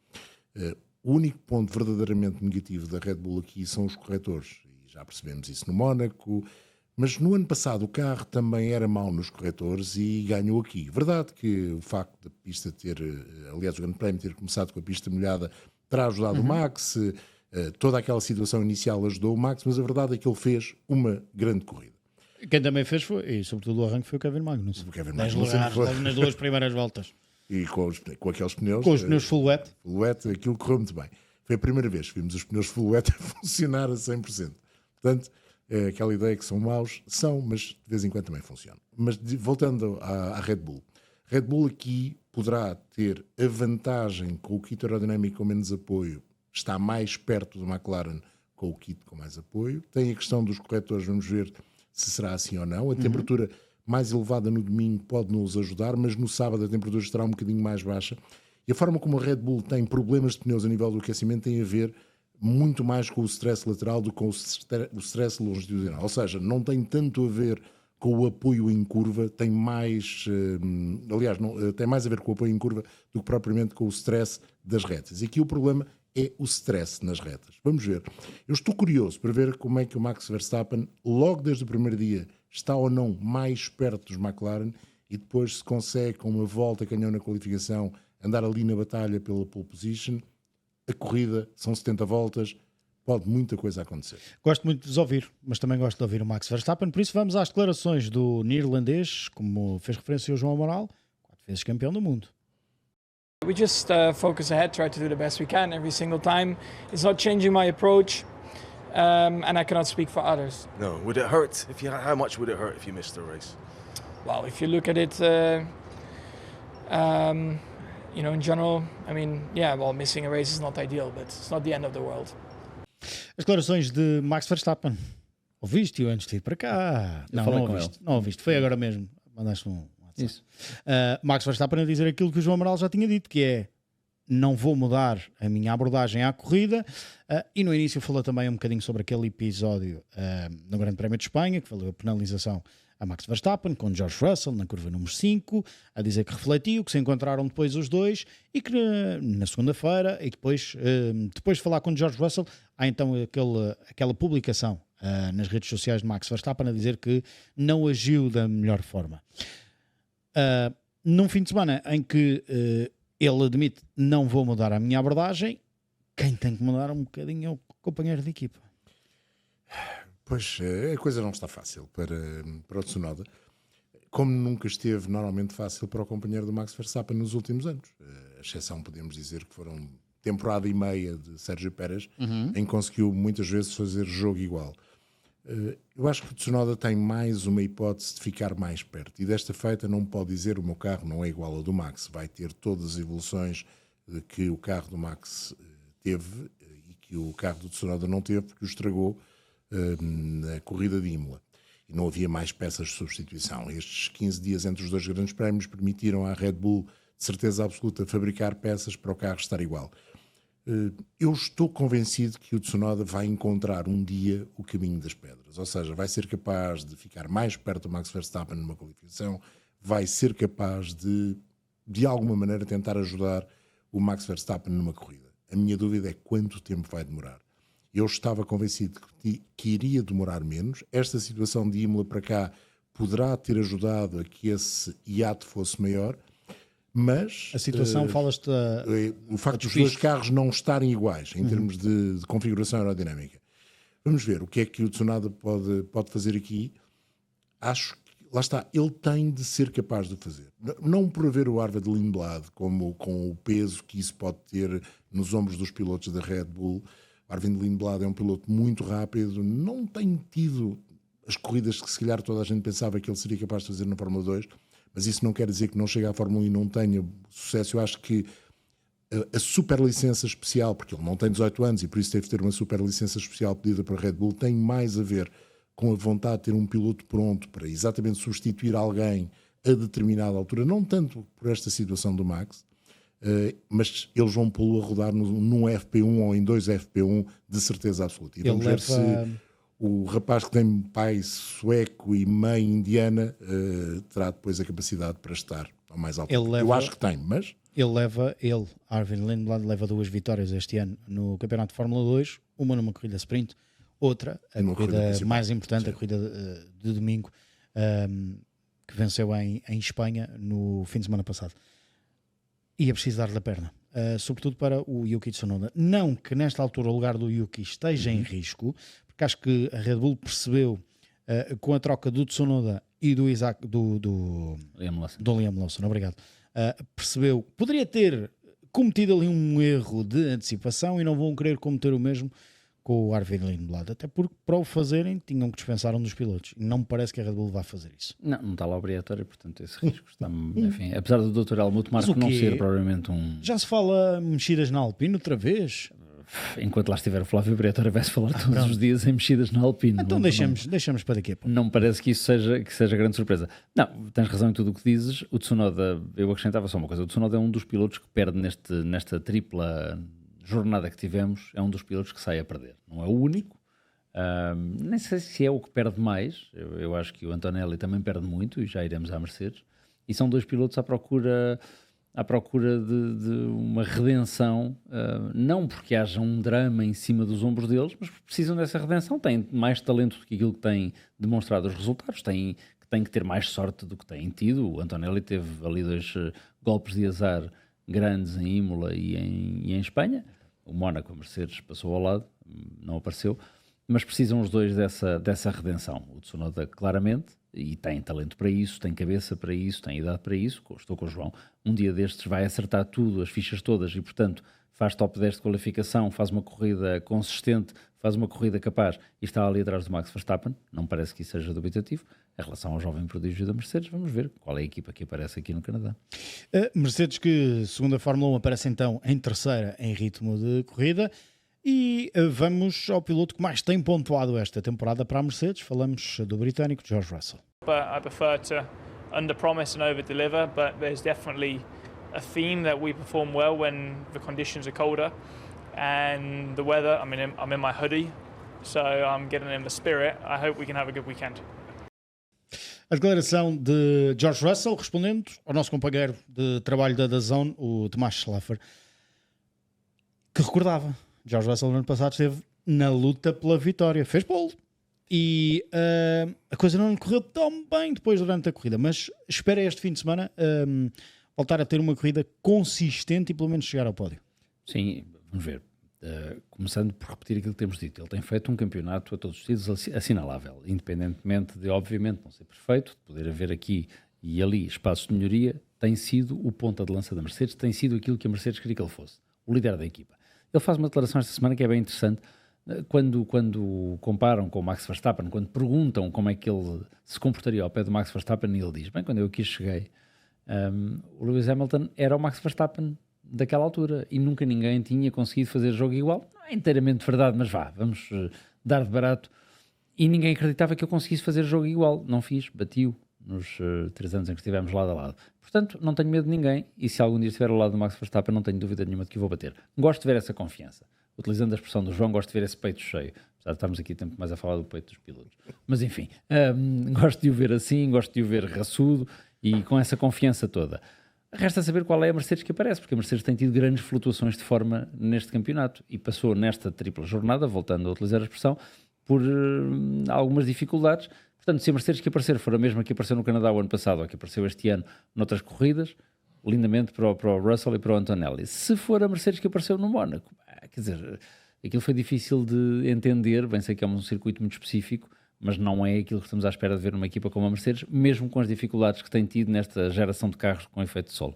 Speaker 2: O único ponto verdadeiramente negativo da Red Bull aqui são os corretores, e já percebemos isso no Mónaco, mas no ano passado o carro também era mau nos corretores e ganhou aqui. Verdade que o facto da pista aliás, o Grande Prémio ter começado com a pista molhada terá ajudado o Max, toda aquela situação inicial ajudou o Max, mas a verdade é que ele fez uma grande corrida.
Speaker 1: Quem também fez foi, e sobretudo o arranque, foi o Kevin Magnussen.
Speaker 2: O Kevin
Speaker 1: 10
Speaker 2: Magnussen
Speaker 1: lugares logo nas 2 primeiras voltas.
Speaker 2: E com aqueles pneus...
Speaker 1: Com os pneus full wet.
Speaker 2: Full wet, aquilo correu muito bem. Foi a primeira vez que vimos os pneus full wet a funcionar a 100%. Portanto... aquela ideia que são maus, mas de vez em quando também funcionam. Mas voltando à Red Bull. Red Bull aqui poderá ter a vantagem com o kit aerodinâmico com menos apoio, está mais perto do McLaren com o kit com mais apoio. Tem a questão dos corretores, vamos ver se será assim ou não. A temperatura mais elevada no domingo pode nos ajudar, mas no sábado a temperatura estará um bocadinho mais baixa. E a forma como a Red Bull tem problemas de pneus a nível do aquecimento tem a ver muito mais com o stress lateral do que com o stress longitudinal. Ou seja, não tem tanto a ver com o apoio em curva, tem mais, tem mais a ver com o apoio em curva do que propriamente com o stress das retas. E aqui o problema é o stress nas retas. Vamos ver. Eu estou curioso para ver como é que o Max Verstappen, logo desde o primeiro dia, está ou não mais perto dos McLaren e depois se consegue, com uma volta canhão na qualificação, andar ali na batalha pela pole position. A corrida são 70 voltas, pode muita coisa acontecer.
Speaker 1: Gosto muito de vos ouvir, mas também gosto de ouvir o Max Verstappen, por isso vamos às declarações do neerlandês, como fez referência o João Amaral, 4 vezes campeão do mundo.
Speaker 9: We just focus ahead, try to do the best we can every single time. It's not changing my approach, and I cannot speak for others.
Speaker 10: No, would it hurt? How much would it hurt if you missed the race?
Speaker 9: Well, if you look at it, in general, I mean, missing a race is not ideal, but it's not the end of the world.
Speaker 1: As declarações de Max Verstappen. Ouviste-o antes de ir para cá? Não ouviste. Foi agora mesmo. Mandaste um WhatsApp. Isso. Max Verstappen a dizer aquilo que o João Amaral já tinha dito, que é: não vou mudar a minha abordagem à corrida. E no início falou também um bocadinho sobre aquele episódio no Grande Prémio de Espanha, que valeu a penalização a Max Verstappen, com George Russell na curva número 5, a dizer que refletiu, que se encontraram depois os dois e que na segunda-feira, e depois de falar com George Russell, há então aquela publicação nas redes sociais de Max Verstappen a dizer que não agiu da melhor forma. Num fim de semana em que ele admite: não vou mudar a minha abordagem, quem tem que mudar um bocadinho é o companheiro de equipa.
Speaker 2: Pois, a coisa não está fácil para o Tsunoda, como nunca esteve normalmente fácil para o companheiro do Max Verstappen nos últimos anos. A exceção, podemos dizer, que foram temporada e meia de Sérgio Pérez, em que conseguiu muitas vezes fazer jogo igual. Eu acho que o Tsunoda tem mais uma hipótese de ficar mais perto, e desta feita não pode dizer: o meu carro não é igual ao do Max. Vai ter todas as evoluções que o carro do Max teve e que o carro do Tsunoda não teve, porque o estragou na corrida de Imola. E não havia mais peças de substituição. Estes 15 dias entre os dois grandes prémios permitiram à Red Bull, de certeza absoluta, fabricar peças para o carro estar igual. Eu estou convencido que o Tsunoda vai encontrar um dia o caminho das pedras. Ou seja, vai ser capaz de ficar mais perto do Max Verstappen numa qualificação, vai ser capaz de alguma maneira, tentar ajudar o Max Verstappen numa corrida. A minha dúvida é quanto tempo vai demorar. Eu estava convencido que iria demorar menos. Esta situação de Imola para cá poderá ter ajudado a que esse hiato fosse maior, mas...
Speaker 1: A situação, falas-te...
Speaker 2: o facto dos dois carros não estarem iguais em termos de configuração aerodinâmica. Vamos ver o que é que o Tsunoda pode fazer aqui. Acho que, lá está, ele tem de ser capaz de fazer. Não por haver o Arvid Lindblad com o peso que isso pode ter nos ombros dos pilotos da Red Bull. Arvind Lindblad é um piloto muito rápido, não tem tido as corridas que se calhar toda a gente pensava que ele seria capaz de fazer na Fórmula 2, mas isso não quer dizer que não chegue à Fórmula 1 e não tenha sucesso. Eu acho que a superlicença especial, porque ele não tem 18 anos e por isso teve de ter uma superlicença especial pedida para a Red Bull, tem mais a ver com a vontade de ter um piloto pronto para exatamente substituir alguém a determinada altura, não tanto por esta situação do Max, mas eles vão pô-lo a rodar num FP1 ou em 2 FP1 de certeza absoluta. E vamos ver se o rapaz que tem pai sueco e mãe indiana terá depois a capacidade para estar ao mais alto. Eu acho que tem, mas...
Speaker 1: Arvind Lindblad, leva 2 vitórias este ano no Campeonato de Fórmula 2, uma numa corrida sprint, outra, a corrida mais importante, sim, a corrida de domingo, que venceu em Espanha no fim de semana passado. E é preciso dar-lhe a perna, sobretudo para o Yuki Tsunoda. Não que nesta altura o lugar do Yuki esteja em risco, porque acho que a Red Bull percebeu, com a troca do Tsunoda e do Liam Lawson, obrigado, percebeu que poderia ter cometido ali um erro de antecipação e não vão querer cometer o mesmo com o Arvind Lindblad, até porque para o fazerem tinham que dispensar um dos pilotos e não me parece que a Red Bull vá fazer isso.
Speaker 4: Não está lá obrigatório, portanto esse risco está, enfim, apesar do Dr. Helmut Marko não ser provavelmente um...
Speaker 1: Já se fala mexidas na Alpine outra vez?
Speaker 4: enquanto lá estiver o Flávio Briatore vai-se falar todos os dias em mexidas na Alpine.
Speaker 1: Então deixamos para daqui a pouco.
Speaker 4: Não me parece que isso seja grande surpresa. Não, tens razão em tudo o que dizes. O Tsunoda, eu acrescentava só uma coisa, o Tsunoda é um dos pilotos que perde nesta tripla jornada que tivemos, é um dos pilotos que sai a perder. Não é o único, nem sei se é o que perde mais. Eu acho que o Antonelli também perde muito, e já iremos à Mercedes. E são dois pilotos à procura de uma redenção, não porque haja um drama em cima dos ombros deles, mas porque precisam dessa redenção. Têm mais talento do que aquilo que têm demonstrado os resultados, têm que ter mais sorte do que têm tido. O Antonelli teve ali 2 golpes de azar grandes em Imola e em Espanha. O Mónaco, a Mercedes, passou ao lado, não apareceu, mas precisam os dois dessa redenção. O Tsunoda claramente, e tem talento para isso, tem cabeça para isso, tem idade para isso. Estou com o João, um dia destes vai acertar tudo, as fichas todas, e portanto faz top 10 de qualificação, faz uma corrida consistente, faz uma corrida capaz e está ali atrás do Max Verstappen. Não parece que isso seja dubitativo. Em relação ao jovem prodígio da Mercedes, vamos ver qual é a equipa que aparece aqui no Canadá.
Speaker 1: Mercedes, que segundo a Fórmula 1 aparece então em terceira em ritmo de corrida. E vamos ao piloto que mais tem pontuado esta temporada para a Mercedes. Falamos do britânico George Russell.
Speaker 11: I prefer to under-promise and over-deliver, but there's definitely a theme that we perform well when the conditions are colder and the weather. I'm in my hoodie, so I'm getting in the spirit. I hope we can have a good weekend.
Speaker 1: A declaração de George Russell, respondendo ao nosso companheiro de trabalho da DAZN, o Tomás Schlaffer, que recordava, George Russell no ano passado esteve na luta pela vitória, fez pole e a coisa não lhe correu tão bem depois durante a corrida, mas espera este fim de semana voltar a ter uma corrida consistente e pelo menos chegar ao pódio.
Speaker 4: Sim, vamos ver. Começando por repetir aquilo que temos dito, ele tem feito um campeonato a todos os títulos assinalável, independentemente de, obviamente, não ser perfeito, de poder haver aqui e ali espaços de melhoria. Tem sido o ponta de lança da Mercedes, tem sido aquilo que a Mercedes queria que ele fosse, o líder da equipa. Ele faz uma declaração esta semana que é bem interessante, quando comparam com o Max Verstappen, quando perguntam como é que ele se comportaria ao pé do Max Verstappen, e ele diz, bem, quando eu aqui cheguei, o Lewis Hamilton era o Max Verstappen daquela altura e nunca ninguém tinha conseguido fazer jogo igual. Não é inteiramente verdade, mas vamos dar de barato. E ninguém acreditava que eu conseguisse fazer jogo igual. Não fiz, bati-o nos 3 anos em que estivemos lado a lado. Portanto, não tenho medo de ninguém, e se algum dia estiver ao lado do Max Verstappen, não tenho dúvida nenhuma de que o vou bater. Gosto de ver essa confiança. Utilizando a expressão do João, gosto de ver esse peito cheio. Apesar de estarmos aqui tempo mais a falar do peito dos pilotos. Mas enfim, gosto de o ver assim, gosto de o ver raçudo e com essa confiança toda. Resta saber qual é a Mercedes que aparece, porque a Mercedes tem tido grandes flutuações de forma neste campeonato e passou nesta tripla jornada, voltando a utilizar a expressão, por algumas dificuldades. Portanto, se a Mercedes que aparecer for a mesma que apareceu no Canadá o ano passado ou que apareceu este ano noutras corridas, lindamente para o Russell e para o Antonelli. Se for a Mercedes que apareceu no Mónaco, quer dizer, aquilo foi difícil de entender, bem sei que é um circuito muito específico, mas não é aquilo que estamos à espera de ver numa equipa como a Mercedes, mesmo com as dificuldades que tem tido nesta geração de carros com efeito de solo.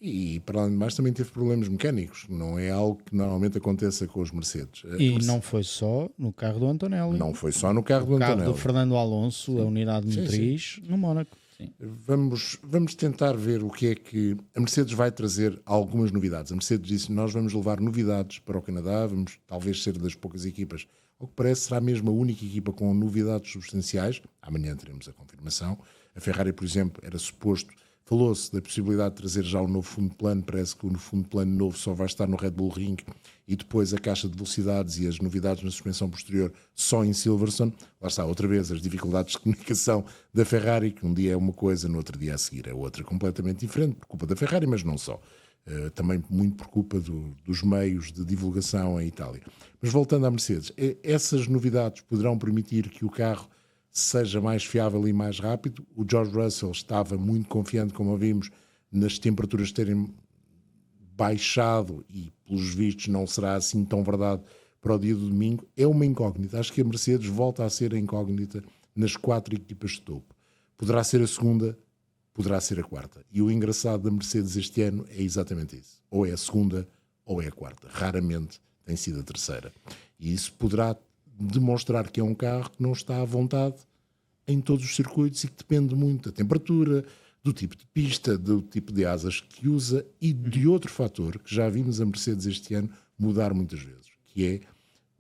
Speaker 2: E, para além de mais, também teve problemas mecânicos. Não é algo que normalmente aconteça com os Mercedes.
Speaker 1: E não foi só no carro do Antonelli.
Speaker 2: Não foi só no carro do Antonelli.
Speaker 1: O carro do Fernando Alonso, sim, a unidade motriz, no Mónaco.
Speaker 2: Sim. Vamos tentar ver o que é que a Mercedes vai trazer, algumas novidades. A Mercedes disse, nós vamos levar novidades para o Canadá, vamos talvez ser das poucas equipas, ao que parece será mesmo a única equipa com novidades substanciais. Amanhã teremos a confirmação. A Ferrari, por exemplo, era suposto, falou-se da possibilidade de trazer já um novo fundo de plano, parece que o fundo de plano novo só vai estar no Red Bull Ring, e depois a caixa de velocidades e as novidades na suspensão posterior só em Silverstone. Lá está, outra vez, as dificuldades de comunicação da Ferrari, que um dia é uma coisa, no outro dia a seguir é outra completamente diferente, por culpa da Ferrari, mas não só. Também muito por culpa dos meios de divulgação em Itália. Mas voltando à Mercedes, essas novidades poderão permitir que o carro seja mais fiável e mais rápido. O George Russell estava muito confiante, como ouvimos, nas temperaturas terem baixado e, pelos vistos, não será assim tão verdade para o dia do domingo. É uma incógnita. Acho que a Mercedes volta a ser a incógnita nas 4 equipas de topo. Poderá ser a segunda, poderá ser a quarta. E o engraçado da Mercedes este ano é exatamente isso. Ou é a segunda ou é a quarta. Raramente tem sido a terceira. E isso poderá demonstrar que é um carro que não está à vontade em todos os circuitos e que depende muito da temperatura, do tipo de pista, do tipo de asas que usa e de outro fator que já vimos a Mercedes este ano mudar muitas vezes, que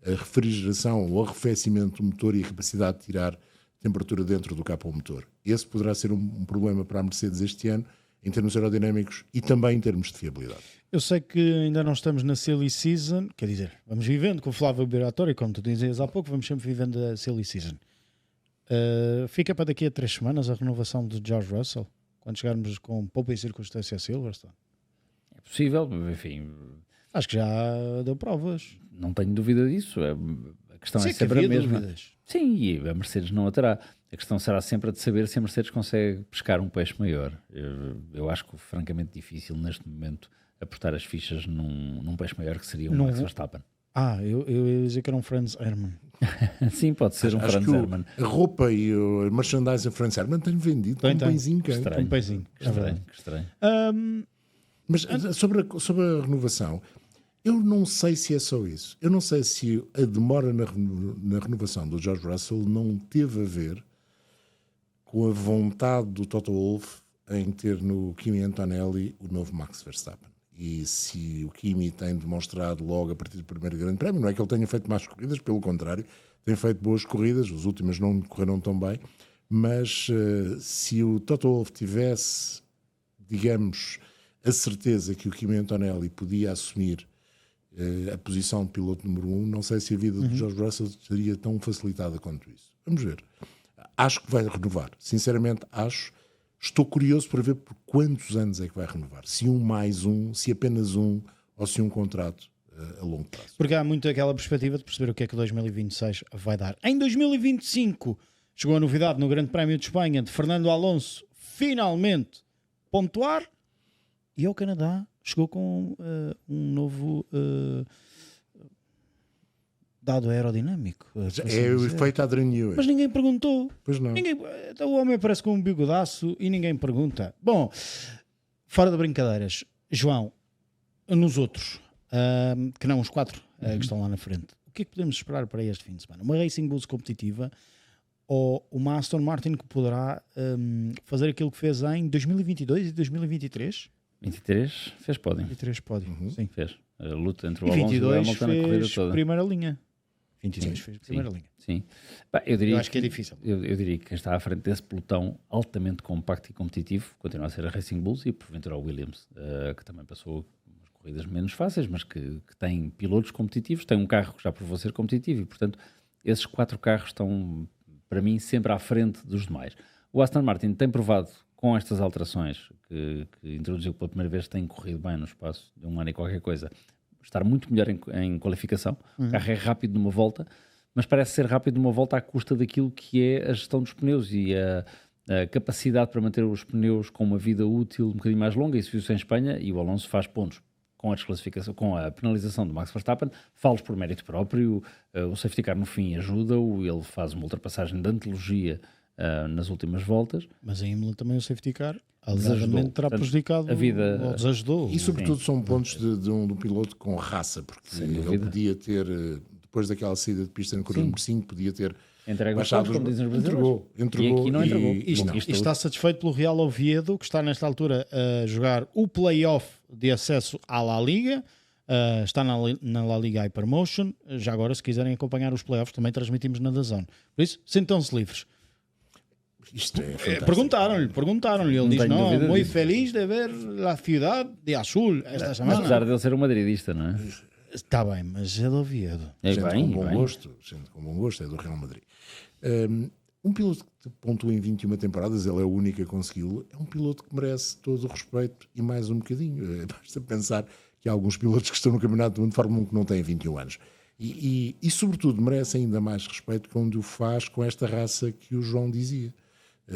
Speaker 2: é a refrigeração ou arrefecimento do motor e a capacidade de tirar temperatura dentro do capô motor. Esse poderá ser um problema para a Mercedes este ano, em termos aerodinâmicos e também em termos de fiabilidade.
Speaker 1: Eu sei que ainda não estamos na silly season, quer dizer, vamos vivendo com o Flávio Liberatório, como tu dizias há pouco, vamos sempre vivendo a silly season. Fica para daqui a 3 semanas a renovação de George Russell, quando chegarmos com poupa e circunstância a Silverstone.
Speaker 4: É possível, enfim.
Speaker 1: Acho que já deu provas.
Speaker 4: Não tenho dúvida disso. A questão
Speaker 1: Sim,
Speaker 4: é sempre a mesma.
Speaker 1: Dúvidas.
Speaker 4: Sim, e a Mercedes não a terá. A questão será sempre a de saber se a Mercedes consegue pescar um peixe maior. Eu acho que francamente difícil neste momento apostar as fichas num peixe maior que seria um Max Verstappen.
Speaker 1: Eu ia dizer que era um Franz Hermann.
Speaker 4: Sim, pode ser um
Speaker 2: Acho
Speaker 4: Franz
Speaker 2: que
Speaker 4: Hermann.
Speaker 2: A roupa e o merchandising Franz Hermann tem vendido com um pãezinho.
Speaker 1: Um pãezinho.
Speaker 4: Que estranho.
Speaker 2: Mas sobre a renovação, eu não sei se é só isso. Eu não sei se a demora na renovação do George Russell não teve a ver com a vontade do Toto Wolff em ter no Kimi Antonelli o novo Max Verstappen. E se o Kimi tem demonstrado logo a partir do primeiro grande prémio, não é que ele tenha feito más corridas, pelo contrário, tem feito boas corridas, as últimas não correram tão bem, mas se o Toto Wolff tivesse, digamos, a certeza que o Kimi Antonelli podia assumir a posição de piloto número 1, não sei se a vida do George Russell seria tão facilitada quanto isso. Vamos ver. Acho que vai renovar. Sinceramente, acho. Estou curioso para ver por quantos anos é que vai renovar. Se mais um, se apenas um, ou se um contrato a longo prazo.
Speaker 1: Porque há muito aquela perspectiva de perceber o que é que 2026 vai dar. Em 2025 chegou a novidade no Grande Prémio de Espanha de Fernando Alonso finalmente pontuar, e ao Canadá chegou com um novo dado aerodinâmico.
Speaker 2: É o efeito Adrian Newey.
Speaker 1: Mas ninguém perguntou.
Speaker 2: Pois não.
Speaker 1: Então, o homem aparece com um bigodaço e ninguém pergunta. Bom, fora de brincadeiras, João, nos outros, que não os 4 que estão lá na frente, o que é que podemos esperar para este fim de semana? Uma Racing Bulls competitiva ou uma Aston Martin que poderá fazer aquilo que fez em 2022 e 2023?
Speaker 4: 23 fez pódio.
Speaker 1: 23 pódio, sim.
Speaker 4: Fez. A luta entre o Alonso e o Hamilton na corrida toda.
Speaker 1: Primeira linha. 22 fez primeira linha.
Speaker 4: Sim. Eu
Speaker 1: acho que é difícil.
Speaker 4: Eu diria que quem está à frente desse pelotão altamente compacto e competitivo continua a ser a Racing Bulls e porventura a Williams, que também passou umas corridas menos fáceis, mas que tem pilotos competitivos, tem um carro que já provou ser competitivo e, portanto, esses 4 carros estão, para mim, sempre à frente dos demais. O Aston Martin tem provado, com estas alterações que introduziu pela primeira vez, tem corrido bem no espaço de um ano e qualquer coisa, estar muito melhor em qualificação. O carro é rápido numa volta, mas parece ser rápido numa volta à custa daquilo que é a gestão dos pneus e a capacidade para manter os pneus com uma vida útil um bocadinho mais longa. Isso viu-se em Espanha e o Alonso faz pontos com a desclassificação, com a penalização do Max Verstappen, falo por mérito próprio, o safety car no fim ajuda-o, ele faz uma ultrapassagem de antologia nas últimas voltas.
Speaker 1: Mas em Imola também o safety car alegadamente terá prejudicado
Speaker 4: a vida,
Speaker 1: ou desajudou.
Speaker 2: E sobretudo são pontos de um piloto com raça, porque ele podia ter, depois daquela saída de pista no corredor número 5, podia ter
Speaker 4: entregue os pontos, como dizem os brasileiros.
Speaker 2: Entregou
Speaker 4: e aqui não entregou.
Speaker 1: E está satisfeito pelo Real Oviedo, que está nesta altura a jogar o play-off de acesso à La Liga. Está na La Liga Hypermotion. Já agora, se quiserem acompanhar os play-offs, também transmitimos na DAZN. Por isso, sintam-se livres.
Speaker 2: Isto é fantástico.
Speaker 1: Perguntaram-lhe. Ele diz, não, muito feliz de ver a cidade de azul esta semana.
Speaker 4: Apesar de ele ser um madridista, não é?
Speaker 1: Está bem, mas é do Oviedo.
Speaker 2: Gente com bom gosto, é do Real Madrid. Um piloto que pontua em 21 temporadas, ele é o único a consegui-lo, é um piloto que merece todo o respeito e mais um bocadinho. Basta pensar que há alguns pilotos que estão no Campeonato do Mundo de Fórmula 1 que não têm 21 anos. E sobretudo, merece ainda mais respeito quando o faz com esta raça que o João dizia.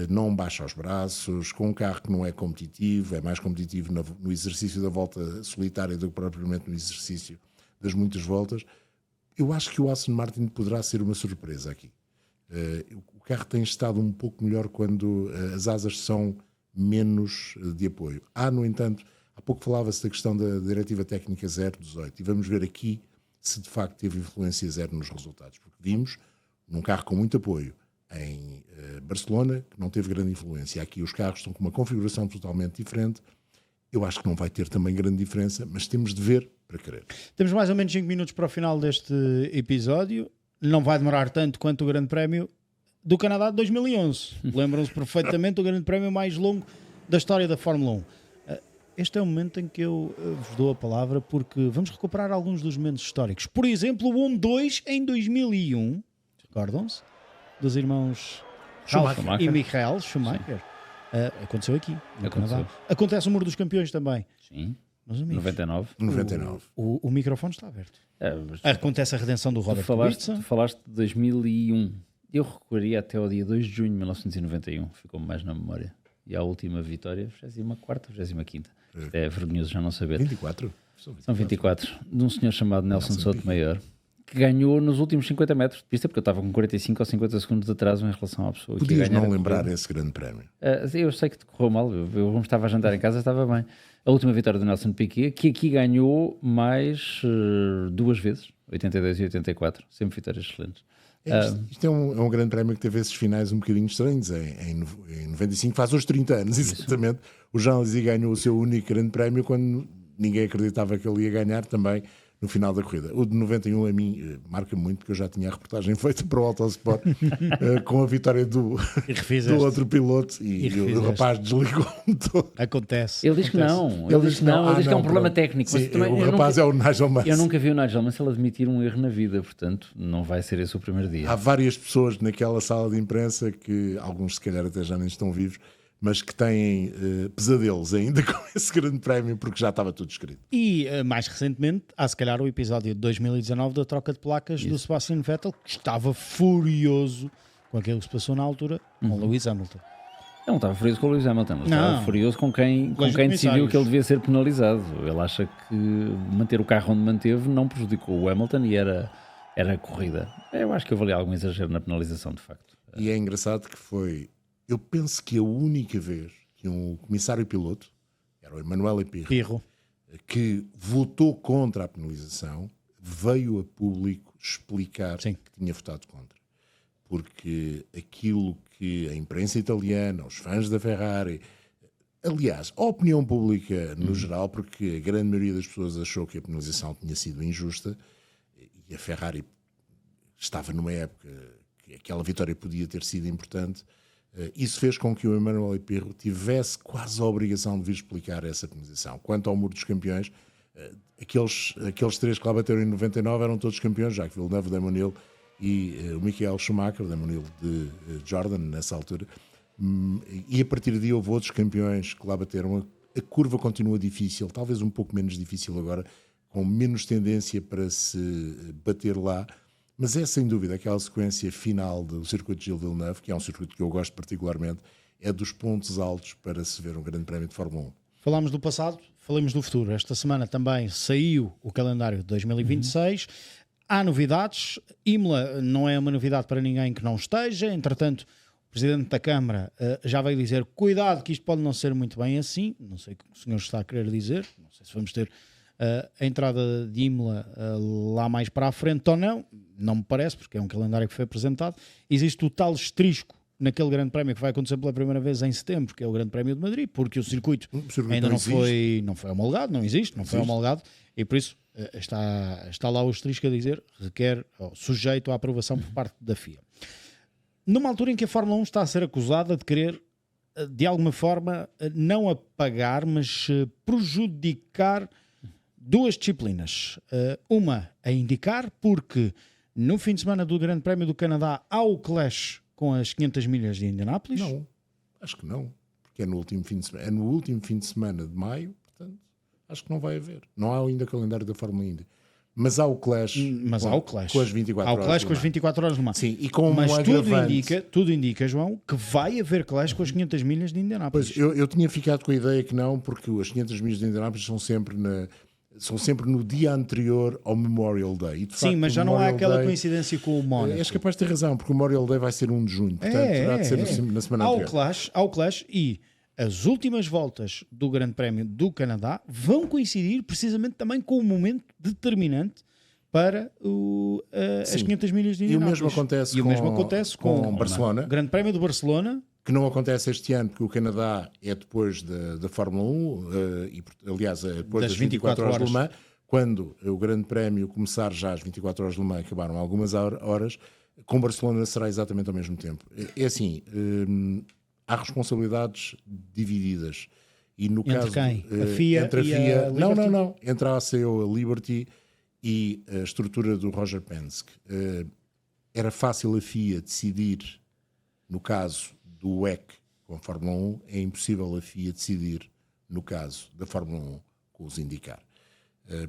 Speaker 2: Não baixa os braços, com um carro que não é competitivo, é mais competitivo no exercício da volta solitária do que propriamente no exercício das muitas voltas. Eu acho que o Aston Martin poderá ser uma surpresa aqui. O carro tem estado um pouco melhor quando as asas são menos de apoio. No entanto, há pouco falava-se da questão da diretiva técnica 018 e vamos ver aqui se de facto teve influência zero nos resultados, porque vimos num carro com muito apoio em Barcelona, que não teve grande influência. Aqui os carros estão com uma configuração totalmente diferente Eu acho que não vai ter também grande diferença, mas temos de ver para querer.
Speaker 1: Temos mais ou menos 5 minutos para o final deste episódio. Não vai demorar tanto quanto o Grande Prémio do Canadá de 2011. Lembram-se perfeitamente, o Grande Prémio mais longo da história da Fórmula 1. Este é o momento em que eu vos dou a palavra, porque vamos recuperar alguns dos momentos históricos. Por exemplo, o 1-2 em 2001, recordam-se? Dos irmãos Schumacher e Michael Schumacher. Aconteceu aqui, no Canadá. Acontece o Muro dos Campeões também.
Speaker 4: Sim.
Speaker 1: Meus amigos,
Speaker 2: 99.
Speaker 1: O microfone está aberto. Acontece a redenção do Robert Kubica.
Speaker 4: Tu falaste de 2001. Eu recorreria até ao dia 2 de junho de 1991. Ficou-me mais na memória. E a última vitória, 24ª, 25ª. É vergonhoso já não saber.
Speaker 2: 24?
Speaker 4: São 24. De um senhor chamado Nelson Sotomayor, que ganhou nos últimos 50 metros de pista, porque eu estava com 45 ou 50 segundos de atraso em relação à pessoa
Speaker 2: Podias
Speaker 4: que ia ganhar.
Speaker 2: não lembrar esse Grande Prémio.
Speaker 4: Eu sei que te correu mal. Eu estava a jantar em casa, estava bem. A última vitória do Nelson Piquet, que aqui ganhou mais 2 vezes, 82 e 84. Sempre vitórias excelentes.
Speaker 2: Isto é um Grande Prémio que teve esses finais um bocadinho estranhos. Em 95 faz hoje 30 anos, exatamente. O Jean Alesi ganhou o seu único Grande Prémio quando ninguém acreditava que ele ia ganhar também no final da corrida. O de 91 a mim marca muito, porque eu já tinha a reportagem feita para o Autosport com a vitória do outro piloto e o rapaz desligou-me todo.
Speaker 1: Acontece.
Speaker 4: Ele diz que não. Ele diz que não. Ele diz que é um problema técnico.
Speaker 2: Sim, mas o rapaz é o Nigel Mansell.
Speaker 4: Eu nunca vi o Nigel Mansell admitir um erro na vida, portanto não vai ser esse o primeiro dia.
Speaker 2: Há várias pessoas naquela sala de imprensa que alguns se calhar até já nem estão vivos, mas que têm pesadelos ainda com esse Grande Prémio, porque já estava tudo escrito.
Speaker 1: E mais recentemente, há se calhar o episódio de 2019 da troca de placas do Sebastian Vettel, que estava furioso com aquilo que se passou na altura com o Lewis Hamilton.
Speaker 4: Não estava furioso com o Lewis Hamilton, ele estava furioso com quem decidiu que ele devia ser penalizado. Ele acha que manter o carro onde manteve não prejudicou o Hamilton e era a corrida. Eu acho que houve ali algum exagero na penalização, de facto.
Speaker 2: E é engraçado que foi... Eu penso que a única vez que um comissário piloto, era o Emanuele Pirro, que votou contra a penalização, veio a público explicar que tinha votado contra. Porque aquilo que a imprensa italiana, os fãs da Ferrari, aliás, a opinião pública no geral, porque a grande maioria das pessoas achou que a penalização tinha sido injusta, e a Ferrari estava numa época que aquela vitória podia ter sido importante. Isso fez com que o Emanuele Pirro tivesse quase a obrigação de vir explicar essa penalização. Quanto ao Muro dos Campeões, aqueles 3 que lá bateram em 99 eram todos campeões, já que Villeneuve, Damon e o Michael Schumacher, Damon de Jordan, nessa altura. E a partir daí houve outros campeões que lá bateram. A curva continua difícil, talvez um pouco menos difícil agora, com menos tendência para se bater lá. Mas é sem dúvida aquela sequência final do circuito de Gilles Villeneuve, que é um circuito que eu gosto particularmente, é dos pontos altos para se ver um Grande Prémio de Fórmula 1.
Speaker 1: Falámos do passado, falamos do futuro. Esta semana também saiu o calendário de 2026. Há novidades. Imola não é uma novidade para ninguém que não esteja. Entretanto, o Presidente da Câmara já veio dizer, cuidado que isto pode não ser muito bem assim. Não sei o que o senhor está a querer dizer. Não sei se vamos ter a entrada de Imola lá mais para a frente ou não. Não me parece, porque é um calendário que foi apresentado. Existe o tal estrisco naquele Grande Prémio que vai acontecer pela primeira vez em setembro, que é o Grande Prémio de Madrid, porque o circuito ainda não foi homologado, não existe, não foi homologado, e por isso está lá o estrisco a dizer, requer, sujeito à aprovação por parte da FIA. Numa altura em que a Fórmula 1 está a ser acusada de querer, de alguma forma, não apagar, mas prejudicar duas disciplinas. Uma a indicar, porque no fim de semana do Grande Prémio do Canadá há o clash com as 500 milhas de Indianápolis.
Speaker 2: Não, acho que não, porque é no último fim de semana, é no último fim de semana de maio, portanto, acho que não vai haver. Não há ainda calendário da Fórmula Indy. Mas há o clash, com as 24 horas.
Speaker 1: Há o clash com as 24 horas do mar.
Speaker 2: Sim, e com
Speaker 1: mas tudo indica, João, que vai haver clash com as 500 milhas de Indianápolis.
Speaker 2: Pois, eu tinha ficado com a ideia que não, porque as 500 milhas de Indianápolis são sempre no dia anterior ao Memorial Day. E, de facto,
Speaker 1: mas já não há aquela coincidência com o Mónaco.
Speaker 2: És capaz de ter razão, porque o Memorial Day vai ser 1 de junho, portanto terá de ser na semana anterior.
Speaker 1: Há o clash e as últimas voltas do Grande Prémio do Canadá vão coincidir precisamente também com o momento determinante para as 500 milhas de Indianápolis.
Speaker 2: E o mesmo acontece com Barcelona.
Speaker 1: O Grande Prémio de Barcelona,
Speaker 2: que não acontece este ano, porque o Canadá é depois da Fórmula 1, e, aliás, é depois das 24 horas de Le Mans. Quando o Grande Prémio começar já as 24 horas de Le Mans, acabaram algumas horas, com Barcelona será exatamente ao mesmo tempo. É assim, há responsabilidades divididas. E no
Speaker 1: entre
Speaker 2: caso,
Speaker 1: quem? A FIA
Speaker 2: entre a
Speaker 1: e
Speaker 2: FIA,
Speaker 1: a Liberty?
Speaker 2: não. Entre a ACO, a Liberty e a estrutura do Roger Penske. Era fácil a FIA decidir, no caso do WEC com a Fórmula 1, é impossível a FIA decidir, no caso da Fórmula 1 com os IndyCar.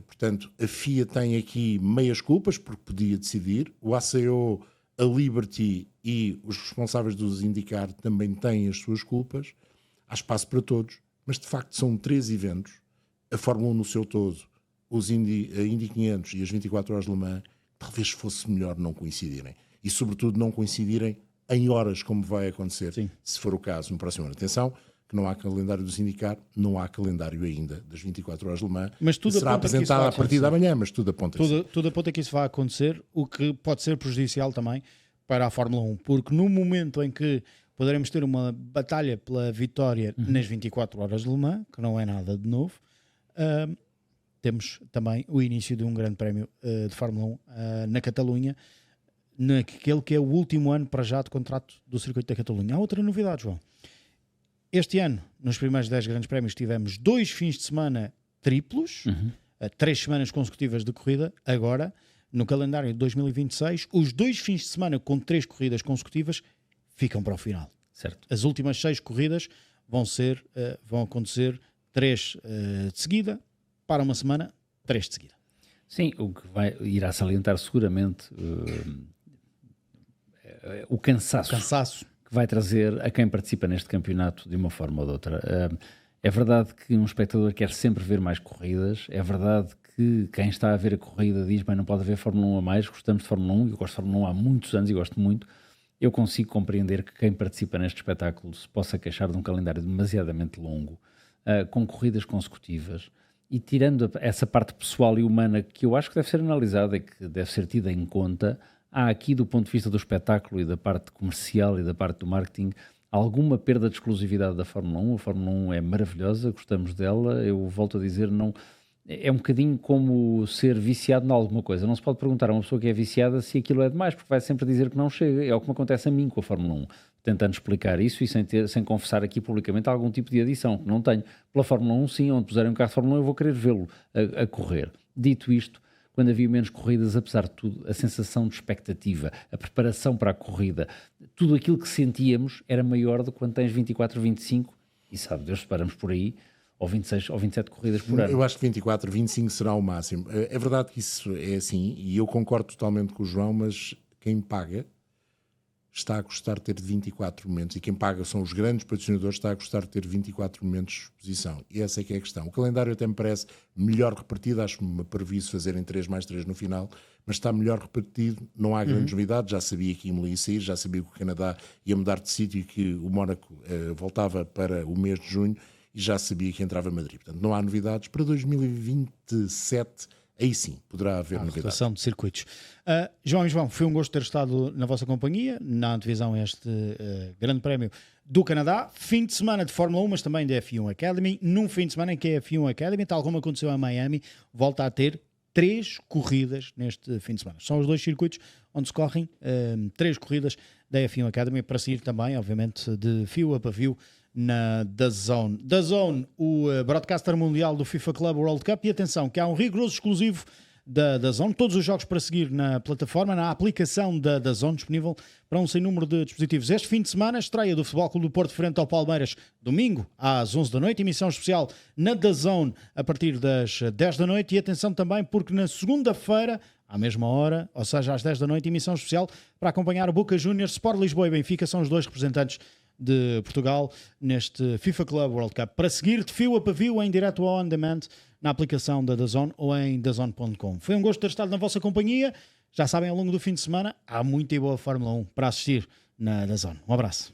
Speaker 2: Portanto, a FIA tem aqui meias culpas, porque podia decidir. O ACO, a Liberty e os responsáveis dos IndyCar também têm as suas culpas. Há espaço para todos, mas de facto são 3 eventos. A Fórmula 1 no seu todo, a Indy 500 e as 24 horas de Le Mans, talvez fosse melhor não coincidirem. E sobretudo não coincidirem em horas, como vai acontecer,
Speaker 1: Sim,
Speaker 2: se for o caso no próximo ano. Atenção, que não há calendário do sindicato, não há calendário ainda das 24 horas de Le Mans,
Speaker 1: mas tudo
Speaker 2: será apresentado a partir da manhã, mas tudo aponta a isso.
Speaker 1: Tudo aponta que isso vai acontecer, o que pode ser prejudicial também para a Fórmula 1, porque no momento em que poderemos ter uma batalha pela vitória nas 24 horas de Le Mans, que não é nada de novo, temos também o início de um grande prémio de Fórmula 1 na Catalunha, naquele que é o último ano para já de contrato do circuito da Catalunha. Há outra novidade, João. Este ano, nos primeiros 10 grandes prémios, tivemos 2 fins de semana triplos, 3 semanas consecutivas de corrida. Agora, no calendário de 2026, os 2 fins de semana com 3 corridas consecutivas ficam para o final.
Speaker 4: Certo.
Speaker 1: As últimas 6 corridas vão acontecer 3 de seguida, para uma semana, 3 de seguida.
Speaker 4: Sim, o que irá salientar seguramente o cansaço que vai trazer a quem participa neste campeonato de uma forma ou de outra. É verdade que um espectador quer sempre ver mais corridas, é verdade que quem está a ver a corrida diz, bem, não pode haver Fórmula 1 a mais, gostamos de Fórmula 1, eu gosto de Fórmula 1 há muitos anos e gosto muito. Eu consigo compreender que quem participa neste espetáculo se possa queixar de um calendário demasiadamente longo, com corridas consecutivas, e tirando essa parte pessoal e humana que eu acho que deve ser analisada e que deve ser tida em conta, há aqui, do ponto de vista do espetáculo e da parte comercial e da parte do marketing, alguma perda de exclusividade da Fórmula 1. A Fórmula 1 é maravilhosa, gostamos dela, eu volto a dizer, não... É um bocadinho como ser viciado em alguma coisa. Não se pode perguntar a uma pessoa que é viciada se aquilo é demais, porque vai sempre dizer que não chega. É o que me acontece a mim com a Fórmula 1. Tentando explicar isso e sem confessar aqui publicamente algum tipo de adição, que não tenho. Pela Fórmula 1, sim, onde puserem um carro de Fórmula 1, eu vou querer vê-lo a correr. Dito isto, quando havia menos corridas, apesar de tudo, a sensação de expectativa, a preparação para a corrida, tudo aquilo que sentíamos era maior do que quando tens 24, 25, e sabe Deus, separamos por aí, ou 26 ou 27 corridas por ano.
Speaker 2: Eu acho que 24, 25 será o máximo. É verdade que isso é assim, e eu concordo totalmente com o João, mas quem paga está a gostar de ter 24 momentos, e quem paga são os grandes patrocinadores, está a gostar de ter 24 momentos de exposição. E essa é que é a questão. O calendário até me parece melhor repartido, acho-me previsto fazerem 3+3 no final, mas está melhor repartido, não há grandes novidades, já sabia que Imola ia sair, já sabia que o Canadá ia mudar de sítio e que o Mónaco voltava para o mês de junho, e já sabia que entrava Madrid. Portanto, não há novidades. Para 2027, aí sim, poderá haver novidades.
Speaker 1: Rotação de circuitos. João e João, foi um gosto ter estado na vossa companhia, na antevisão a este Grande Prémio do Canadá. Fim de semana de Fórmula 1, mas também da F1 Academy. Num fim de semana em que a F1 Academy, tal como aconteceu em Miami, volta a ter 3 corridas neste fim de semana. São os 2 circuitos onde se correm 3 corridas da F1 Academy, para seguir também, obviamente, de fio a pavio na DAZN. DAZN, o broadcaster mundial do FIFA Club World Cup. E atenção, que há um rigoroso exclusivo da DAZN, todos os jogos para seguir na plataforma, na aplicação da DAZN, disponível para um sem número de dispositivos. Este fim de semana, estreia do Futebol Clube do Porto frente ao Palmeiras, domingo às 11 da noite, emissão especial na DAZN a partir das 10 da noite. E atenção também, porque na segunda-feira, à mesma hora, ou seja, às 10 da noite, emissão especial para acompanhar o Boca Juniors, Sport Lisboa e Benfica, são os 2 representantes de Portugal neste FIFA Club World Cup. Para seguir de fio a pavio, em direto ou on demand, na aplicação da DAZN ou em dazn.com. Foi um gosto ter estado na vossa companhia. Já sabem, ao longo do fim de semana, há muita e boa Fórmula 1 para assistir na DAZN. Um abraço.